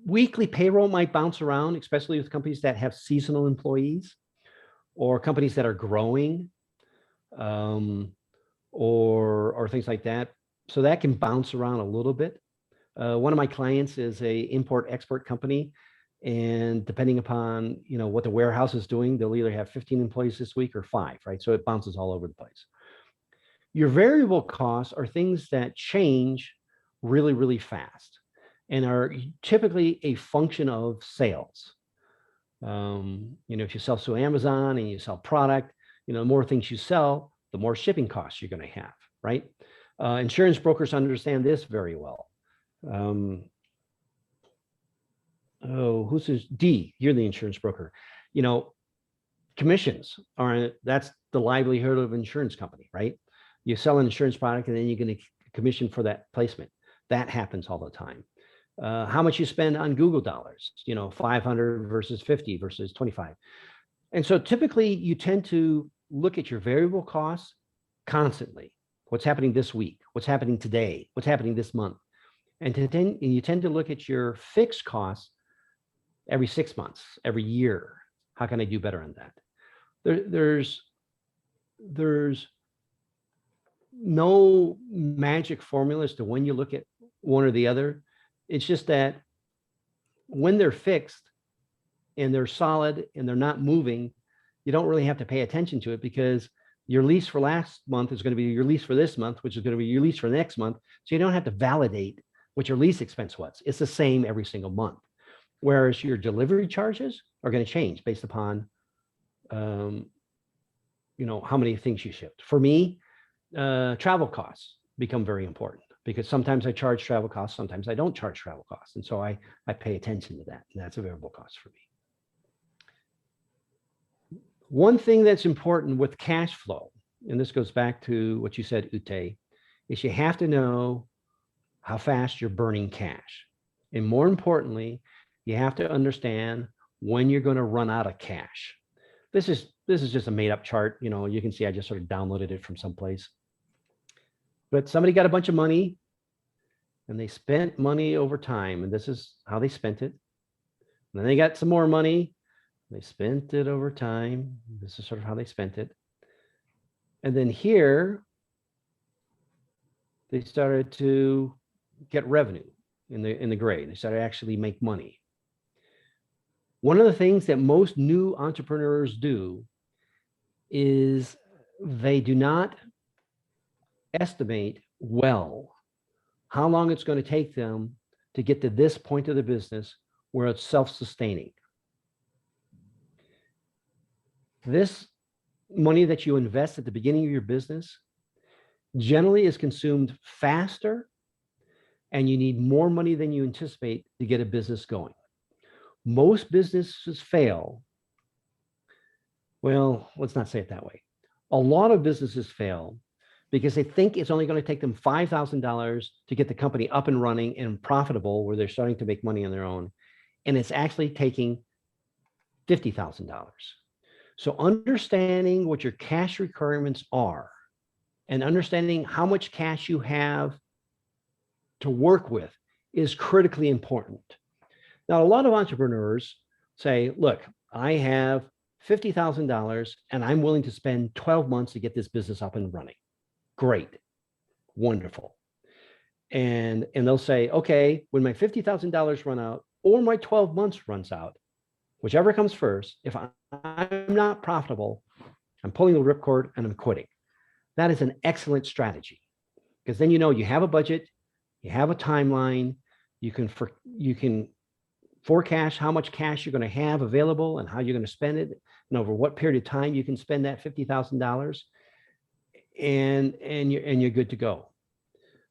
Weekly payroll might bounce around, especially with companies that have seasonal employees or companies that are growing, or things like that. So that can bounce around a little bit. One of my clients is a import-export company. And depending upon, you know, what the warehouse is doing, they'll either have 15 employees this week or 5, right? So it bounces all over the place. Your variable costs are things that change really, really fast and are typically a function of sales. You know, if you sell through Amazon and you sell product, you know, the more things you sell, the more shipping costs you're going to have, right? Insurance brokers understand this very well. Oh, who's this? D, you're the insurance broker. you know, commissions are, that's the livelihood of an insurance company, right? You sell an insurance product and then you get a commission for that placement. That happens all the time. How much you spend on Google dollars, you know, 500 versus 50 versus 25. And so typically you tend to look at your variable costs constantly. What's happening this week? What's happening today? What's happening this month? And you tend to look at your fixed costs every 6 months, every year. How can I do better on that? There's no magic formula as to when you look at one or the other. It's just that when they're fixed and they're solid and they're not moving, you don't really have to pay attention to it, because your lease for last month is going to be your lease for this month, which is going to be your lease for next month. So you don't have to validate what your lease expense was. It's the same every single month. Whereas your delivery charges are going to change based upon, you know, how many things you shipped. For me, travel costs become very important, because sometimes I charge travel costs, sometimes I don't charge travel costs. And so I pay attention to that, and that's a variable cost for me. One thing that's important with cash flow, and this goes back to what you said, Ute, is you have to know how fast you're burning cash. And more importantly, you have to understand when you're going to run out of cash. This is just a made up chart. You know, you can see I just sort of downloaded it from someplace. But somebody got a bunch of money and they spent money over time, and this is how they spent it. And then they got some more money. They spent it over time. This is sort of how they spent it. And then here, they started to get revenue in the gray. They started to actually make money. One of the things that most new entrepreneurs do is they do not estimate well how long it's going to take them to get to this point of the business where it's self-sustaining. This money that you invest at the beginning of your business generally is consumed faster, and you need more money than you anticipate to get a business going. Most businesses fail. Well, let's not say it that way. A lot of businesses fail because they think it's only going to take them $5,000 to get the company up and running and profitable, where they're starting to make money on their own. And it's actually taking $50,000. So understanding what your cash requirements are and understanding how much cash you have to work with is critically important. Now, a lot of entrepreneurs say, look, I have $50,000 and I'm willing to spend 12 months to get this business up and running. Great. Wonderful. And they'll say, okay, when my $50,000 run out or my 12 months runs out, whichever comes first, if I'm not profitable, I'm pulling the ripcord and I'm quitting. That is an excellent strategy, because then you know you have a budget, you have a timeline, you can forecast how much cash you're going to have available and how you're going to spend it, and over what period of time you can spend that $50,000, and you're good to go.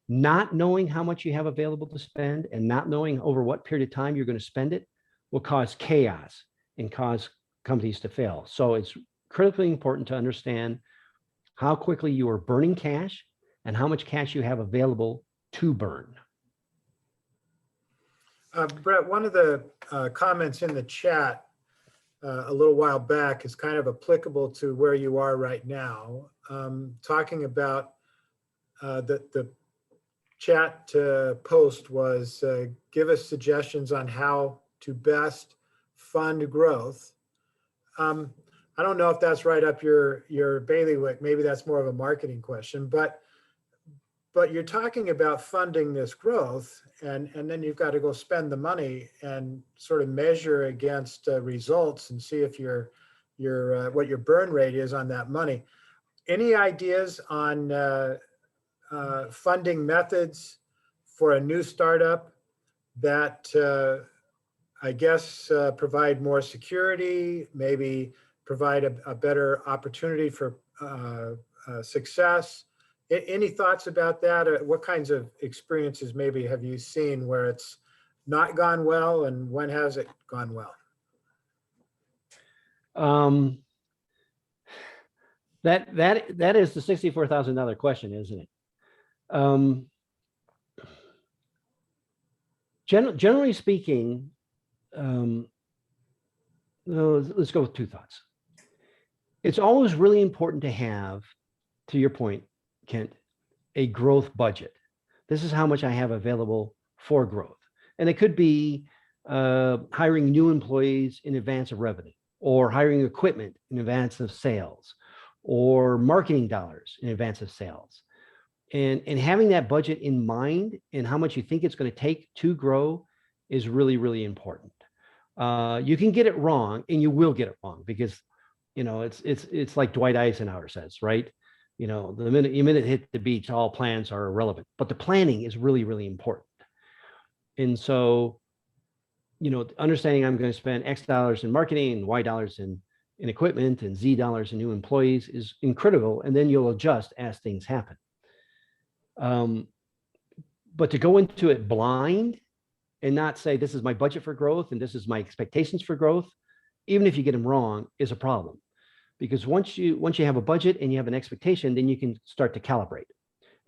Not knowing how much you have available to spend and not knowing over what period of time you're going to spend it will cause chaos and cause companies to fail. So it's critically important to understand how quickly you are burning cash and how much cash you have available to burn. Brett, one of the comments in the chat a little while back is kind of applicable to where you are right now, talking about the chat post was give us suggestions on how to best fund growth. I don't know if that's right up your bailiwick. Maybe that's more of a marketing question, but you're talking about funding this growth, and then you've got to go spend the money and sort of measure against results and see if what your burn rate is on that money. Any ideas on funding methods for a new startup that I guess provide more security, maybe provide a better opportunity for success? Any thoughts about that? What kinds of experiences maybe have you seen where it's not gone well, and when has it gone well? That is the $64,000 question, isn't it? Generally speaking, let's go with two thoughts. It's always really important to have, to your point, Kent, a growth budget. This is how much I have available for growth. And it could be hiring new employees in advance of revenue, or hiring equipment in advance of sales, or marketing dollars in advance of sales. And having that budget in mind and how much you think it's going to take to grow is really, really important. You can get it wrong, and you will get it wrong, because it's like Dwight Eisenhower says, right? The minute you hit the beach, all plans are irrelevant, but the planning is really, really important. And so, understanding I'm going to spend X dollars in marketing and Y dollars in equipment and Z dollars in new employees is incredible. And then you'll adjust as things happen. But to go into it blind and not say, this is my budget for growth and this is my expectations for growth, even if you get them wrong, is a problem. Because once you have a budget and you have an expectation, then you can start to calibrate.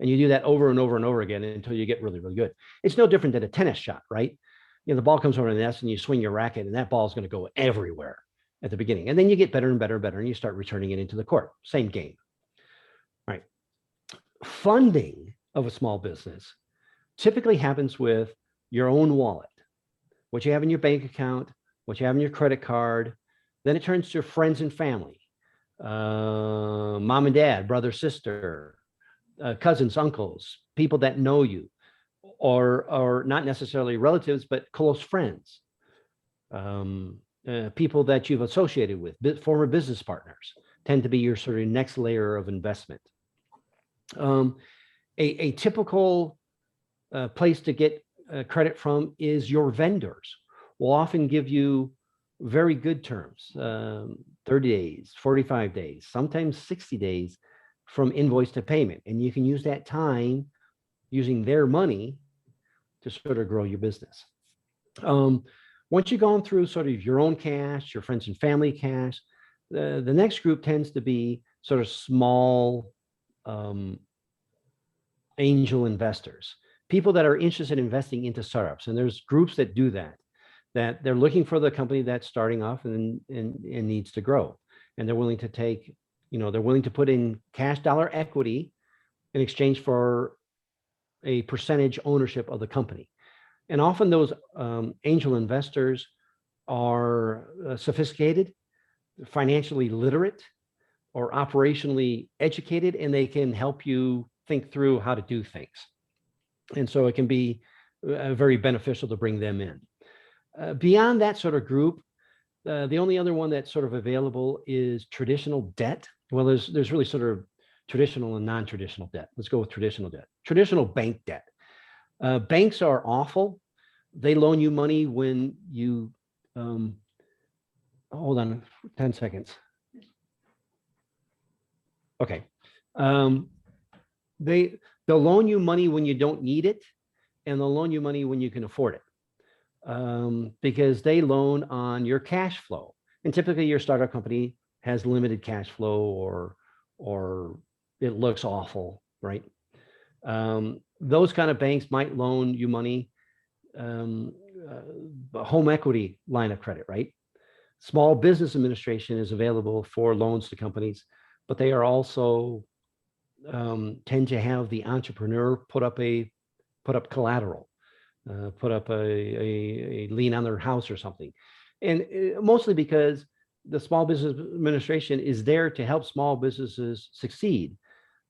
And you do that over and over and over again until you get really, really good. It's no different than a tennis shot, right? The ball comes over the nest and you swing your racket, and that ball is going to go everywhere at the beginning. And then you get better and better and better, and you start returning it into the court. Same game. Right. Funding of a small business typically happens with your own wallet, what you have in your bank account, what you have in your credit card. Then it turns to friends and family, mom and dad, brother, sister, cousins, uncles, people that know you, or not necessarily relatives, but close friends, people that you've associated with, former business partners tend to be your sort of next layer of investment. A typical place to get credit from is your vendors. Will often give you very good terms, 30 days, 45 days, sometimes 60 days from invoice to payment. And you can use that time using their money to sort of grow your business. Once you've gone through sort of your own cash, your friends and family cash, the next group tends to be sort of small angel investors, people that are interested in investing into startups. And there's groups that do that they're looking for the company that's starting off and needs to grow. And they're willing to take, they're willing to put in cash dollar equity in exchange for a percentage ownership of the company. And often those angel investors are sophisticated, financially literate, or operationally educated, and they can help you think through how to do things. And so it can be very beneficial to bring them in. Beyond that sort of group, the only other one that's sort of available is traditional debt. Well, there's really sort of traditional and non-traditional debt. Let's go with traditional debt. Traditional bank debt. Banks are awful. They loan you money when you, hold on 10 seconds. Okay. They'll loan you money when you don't need it, and they'll loan you money when you can afford it. Because they loan on your cash flow. And typically your startup company has limited cash flow, or it looks awful, right? Those kind of banks might loan you money, a home equity line of credit, right? Small Business Administration is available for loans to companies, but they are also tend to have the entrepreneur put up collateral, put up a lien on their house or something. And mostly because the Small Business Administration is there to help small businesses succeed.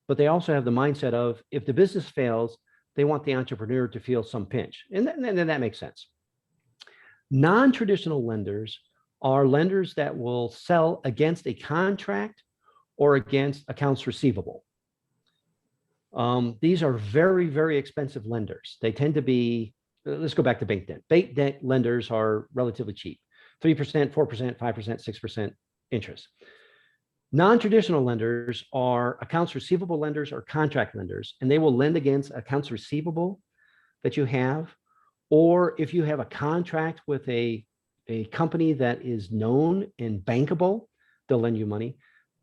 But they also have the mindset of, if the business fails, they want the entrepreneur to feel some pinch. And then that makes sense. Non-traditional lenders are lenders that will sell against a contract or against accounts receivable. These are very, very expensive lenders. They tend to be, let's go back to bank debt. Bank debt lenders are relatively cheap, 3%, 4%, 5%, 6% interest. Non-traditional lenders are accounts receivable lenders or contract lenders, and they will lend against accounts receivable that you have, or if you have a contract with a company that is known and bankable, they'll lend you money,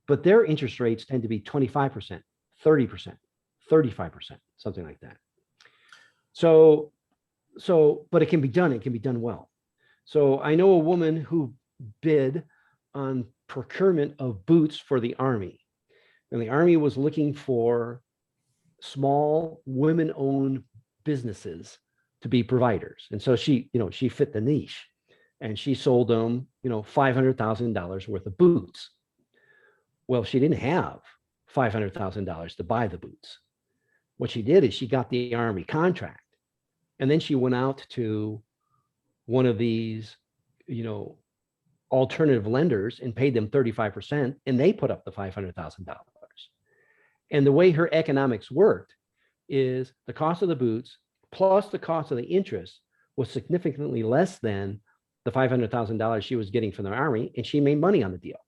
but their interest rates tend to be 25%, 30%, 35%, something like that. So, but it can be done. It can be done well. So I know a woman who bid on procurement of boots for the Army. And the Army was looking for small women-owned businesses to be providers. And so she fit the niche, and she sold them, $500,000 worth of boots. Well, she didn't have $500,000 to buy the boots. What she did is she got the Army contract, and then she went out to one of these, alternative lenders and paid them 35%, and they put up the $500,000. And the way her economics worked is the cost of the boots plus the cost of the interest was significantly less than the $500,000 she was getting from the Army, and she made money on the deal.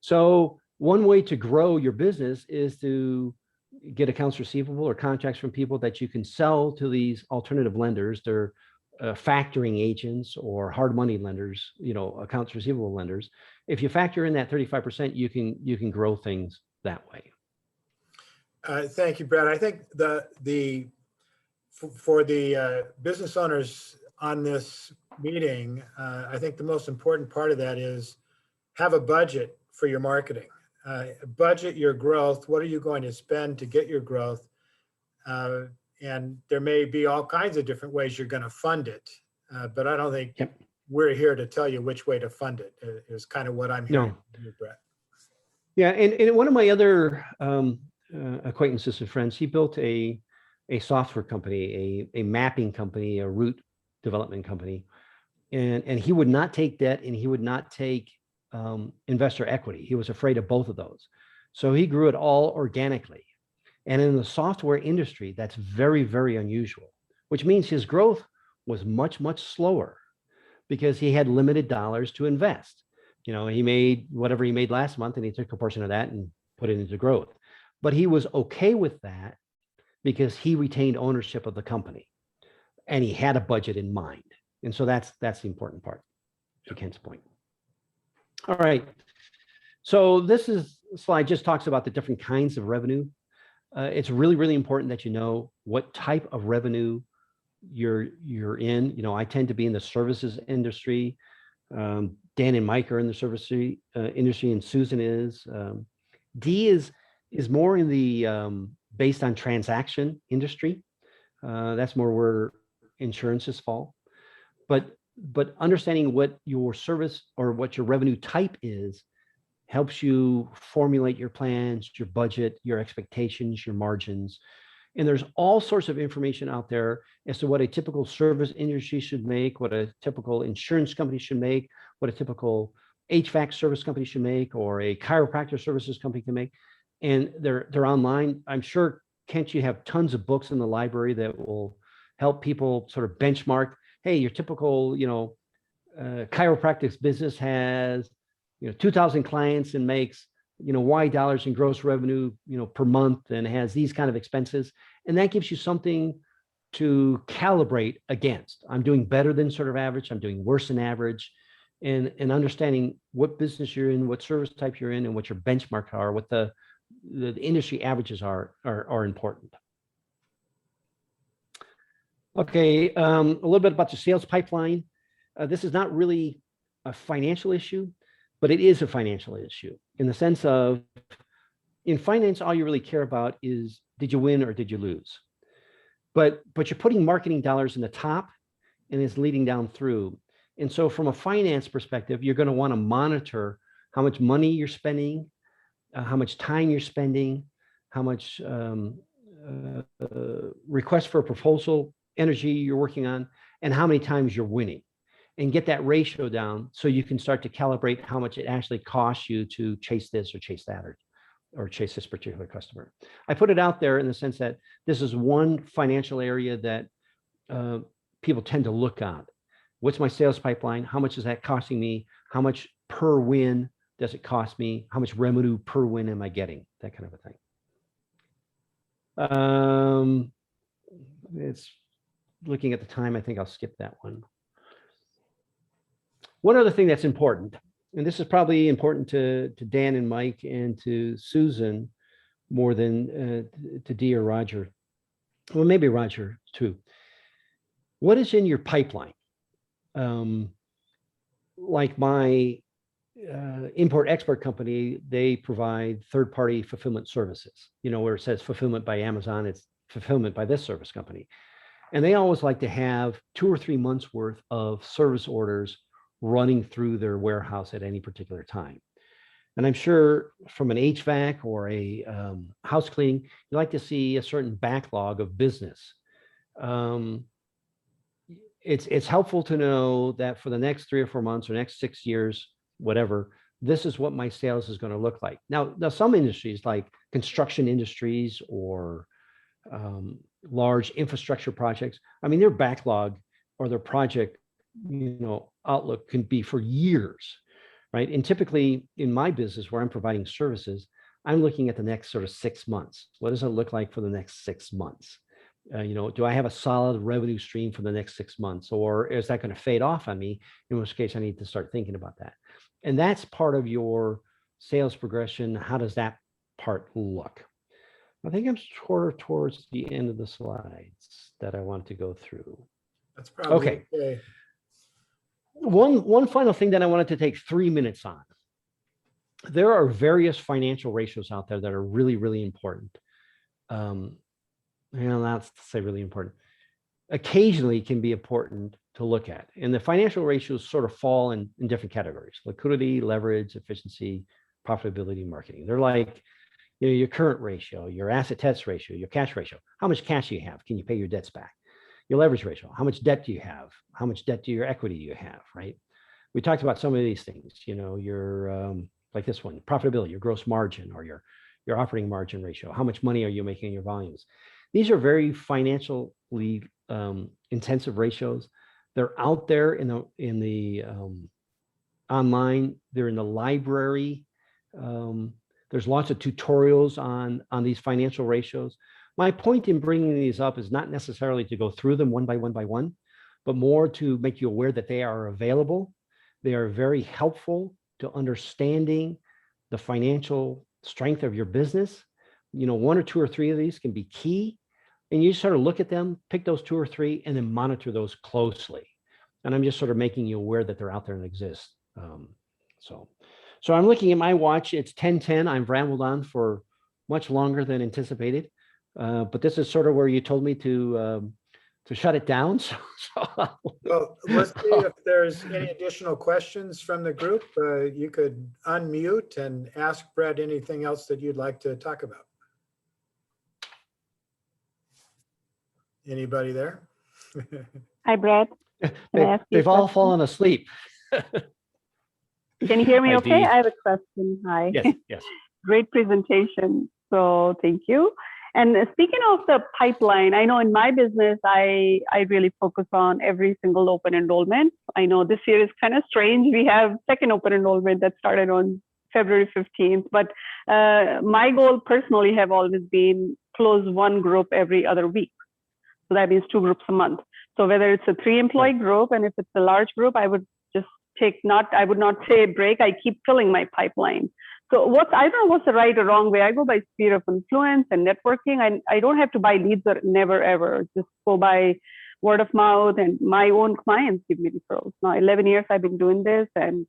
So one way to grow your business is to get accounts receivable or contracts from people that you can sell to these alternative lenders. They're factoring agents or hard money lenders, accounts receivable lenders. If you factor in that 35%, you can grow things that way. Thank you, Brad. I think for the business owners on this meeting, I think the most important part of that is have a budget for your marketing. Budget your growth. What are you going to spend to get your growth? And there may be all kinds of different ways you're going to fund it, but I don't think we're here to tell you which way to fund it. Is kind of what I'm hearing from you, Brett. Yeah, and one of my other acquaintances and friends, he built a software company, a mapping company, a route development company, and he would not take debt and he would not take investor equity. He was afraid of both of those, so he grew it all organically. And in the software industry, that's very, very unusual, which means his growth was much, much slower because he had limited dollars to invest. He made whatever he made last month and he took a portion of that and put it into growth. But he was okay with that because he retained ownership of the company and he had a budget in mind. And so that's the important part, to Ken's point. All right. So this slide just talks about the different kinds of revenue. It's really, really important that you know what type of revenue you're in. I tend to be in the services industry. Dan and Mike are in the services industry, and Susan is. D is more in the based on transaction industry. That's more where insurances fall. But understanding what your service or what your revenue type is helps you formulate your plans, your budget, your expectations, your margins. And there's all sorts of information out there as to what a typical service industry should make, what a typical insurance company should make, what a typical HVAC service company should make, or a chiropractor services company can make. And they're online. I'm sure, Kent, you have tons of books in the library that will help people sort of benchmark. Hey, your typical, chiropractic business has 2,000 clients and makes, Y dollars in gross revenue, per month, and has these kind of expenses. And that gives you something to calibrate against. I'm doing better than sort of average. I'm doing worse than average. And understanding what business you're in, what service type you're in, and what your benchmarks are, what the industry averages are important. Okay, a little bit about the sales pipeline. This is not really a financial issue, but it is a financial issue in the sense of, in finance, all you really care about is, did you win or did you lose? But you're putting marketing dollars in the top and it's leading down through. And so from a finance perspective, you're going to want to monitor how much money you're spending, how much time you're spending, how much request for a proposal energy you're working on, and how many times you're winning. And get that ratio down so you can start to calibrate how much it actually costs you to chase this or chase that or chase this particular customer. I put it out there in the sense that this is one financial area that people tend to look at. What's my sales pipeline? How much is that costing me? How much per win does it cost me? How much revenue per win am I getting? That kind of a thing. It's looking at the time. I think I'll skip that one. One other thing that's important and this is probably important to Dan and Mike and to Susan more than to Dee or Roger. Well, maybe Roger too. What is in your pipeline? Like my import-export company, they provide third-party fulfillment services. You know, where it says fulfillment by Amazon, it's fulfillment by this service company. And they always like to have 2 or 3 months worth of service orders running through their warehouse at any particular time. And I'm sure from an HVAC or a house cleaning, you like to see a certain backlog of business. It's helpful to know that for the next 3 or 4 months or next 6 years, whatever, this is what my sales is going to look like. Now some industries like construction industries or large infrastructure projects, I mean, their backlog or their project, outlook can be for years, right? And typically in my business where I'm providing services, I'm looking at the next sort of 6 months. What does it look like for the next 6 months? Do I have a solid revenue stream for the next 6 months, or is that going to fade off on me? In which case I need to start thinking about that. And that's part of your sales progression. How does that part look? I think I'm towards the end of the slides that I want to go through. That's probably okay. One final thing that I wanted to take 3 minutes on. There are various financial ratios out there that are really, really important. That's to say really important. Occasionally can be important to look at. And the financial ratios sort of fall in different categories: liquidity, leverage, efficiency, profitability, marketing. They're like, your current ratio, your asset test ratio, your cash ratio. How much cash do you have? Can you pay your debts back? Your leverage ratio. How much debt do you have? How much debt do your equity do you have, right? We talked about some of these things, your like this one, profitability, your gross margin or your operating margin ratio. How much money are you making in your volumes? These are very financially intensive ratios. They're out there in the online. They're in the library. There's lots of tutorials on these financial ratios. My point in bringing these up is not necessarily to go through them one by one, but more to make you aware that they are available. They are very helpful to understanding the financial strength of your business. 1 or 2 or 3 of these can be key. And you sort of look at them, pick those 2 or 3, and then monitor those closely. And I'm just sort of making you aware that they're out there and exist. So I'm looking at my watch. It's 10:10. I've rambled on for much longer than anticipated. But this is sort of where you told me to shut it down. Well, let's see if there's any additional questions from the group. You could unmute and ask Brett anything else that you'd like to talk about. Anybody there? Hi, Brett. They've all fallen asleep. Can you hear me Hi, okay? Dee. I have a question. Hi. Yes. Great presentation. So thank you. And speaking of the pipeline, I know in my business, I really focus on every single open enrollment. I know this year is kind of strange. We have second open enrollment that started on February 15th. But my goal personally have always been close 1 group every other week. So that means 2 groups a month. So whether it's a 3-employee group, and if it's a large group, I would just I would not say break. I keep filling my pipeline. So I don't know what's the right or wrong way. I go by sphere of influence and networking. I don't have to buy leads or never ever. Just go by word of mouth, and my own clients give me referrals. Now 11 years I've been doing this, and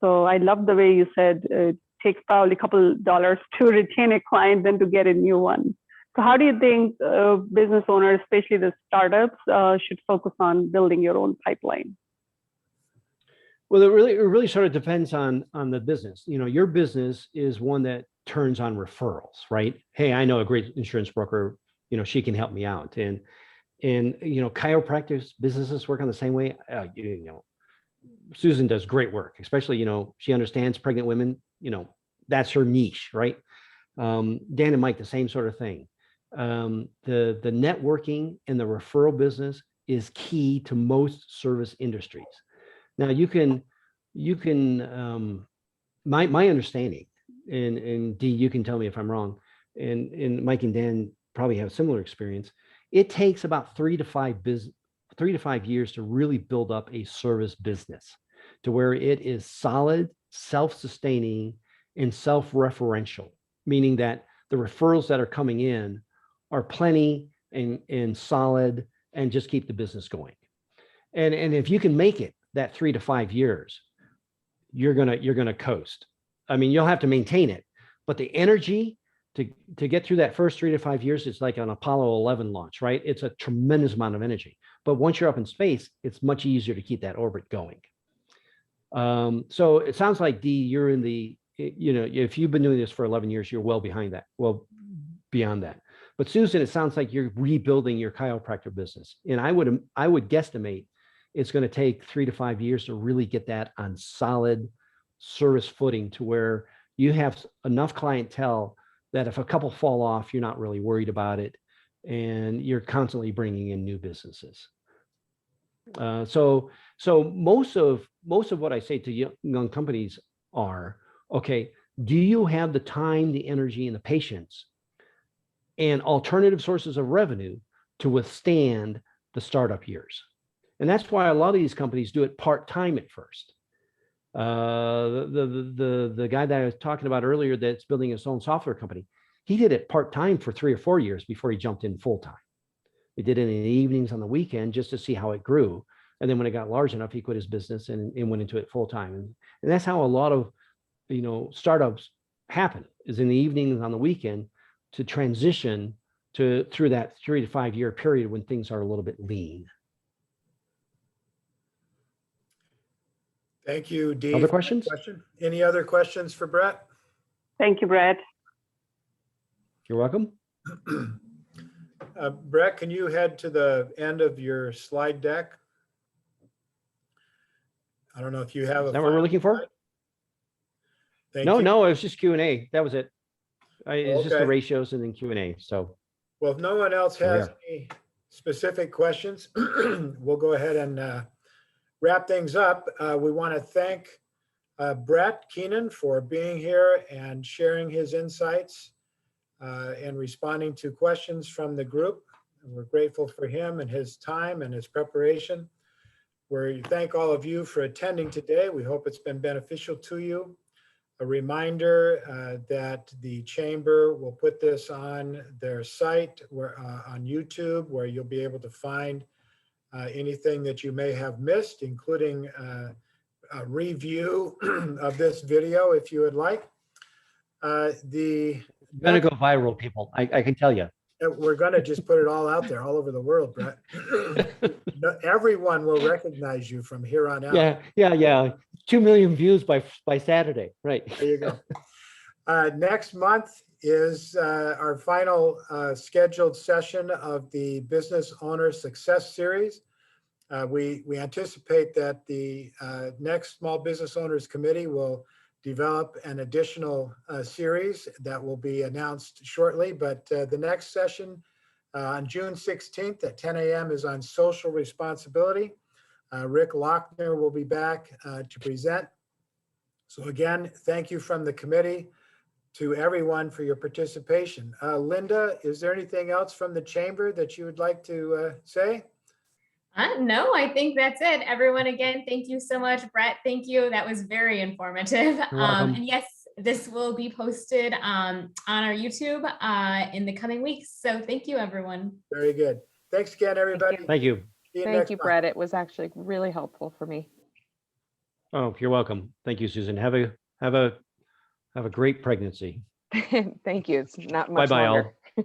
so I love the way you said it takes probably a couple dollars to retain a client than to get a new one. So how do you think business owners, especially the startups, should focus on building your own pipeline? Well, it really sort of depends on the business. Your business is one that turns on referrals, right? Hey, I know a great insurance broker. She can help me out. And chiropractic businesses work on the same way. Susan does great work, especially she understands pregnant women. That's her niche, right? Dan and Mike, the same sort of thing. The networking and the referral business is key to most service industries. Now you can my understanding, and Dee, you can tell me if I'm wrong, and Mike and Dan probably have similar experience. It takes about 3 to 5 years to really build up a service business to where it is solid, self-sustaining and self-referential, meaning that the referrals that are coming in are plenty and solid and just keep the business going. And if you can make it that 3 to 5 years, you're gonna coast. I mean, you'll have to maintain it, but the energy to get through that first 3 to 5 years, it's like an Apollo 11 launch, right? It's a tremendous amount of energy. But once you're up in space, it's much easier to keep that orbit going. So it sounds like, Dee, you're in the, if you've been doing this for 11 years, you're well behind that, well beyond that. But Susan, it sounds like you're rebuilding your chiropractor business. And I would guesstimate it's going to take 3 to 5 years to really get that on solid service footing to where you have enough clientele that if a couple fall off, you're not really worried about it. And you're constantly bringing in new businesses. So most of what I say to young companies are, okay, do you have the time, the energy, and the patience and alternative sources of revenue to withstand the startup years? And that's why a lot of these companies do it part-time at first. The guy that I was talking about earlier that's building his own software company, he did it part-time for 3 or 4 years before he jumped in full-time. He did it in the evenings on the weekend just to see how it grew. And then when it got large enough, he quit his business and went into it full-time. And that's how a lot of, startups happen, is in the evenings on the weekend to transition through that 3 to 5 year period when things are a little bit lean. Thank you, Dee. Other questions? Any other questions for Brett? Thank you, Brett. You're welcome. Brett, can you head to the end of your slide deck? I don't know if you have. Is that what we're looking for? No, it was just Q&A. That was it. It's just the ratios and then Q&A. So, well, if no one else has any specific questions, we'll go ahead and wrap things up. We want to thank Brett Keenan for being here and sharing his insights and responding to questions from the group. And we're grateful for him and his time and his preparation. We thank all of you for attending today. We hope it's been beneficial to you. A reminder that the Chamber will put this on their site on YouTube, where you'll be able to find anything that you may have missed, including a review of this video if you would like. It's gonna go viral, people. I can tell you. We're gonna just put it all out there, all over the world, Brett. Everyone will recognize you from here on out. Yeah. 2 million views by Saturday, right? There you go. Next month is our final scheduled session of the Business Owner Success Series. We anticipate that the next Small Business Owners Committee will develop an additional series that will be announced shortly, but the next session on June 16th at 10 a.m. is on social responsibility. Rick Lochner will be back to present. So again, thank you from the committee to everyone for your participation. Linda, is there anything else from the Chamber that you would like to say? No, I think that's it. Everyone, again, thank you so much. Brett, thank you. That was very informative. And yes, this will be posted on our YouTube in the coming weeks. So thank you, everyone. Very good. Thanks again, everybody. Thank you. Thank you, Brett. It was actually really helpful for me. Oh, you're welcome. Thank you, Susan. Have a great pregnancy. Thank you. It's not much Bye-bye, longer. all.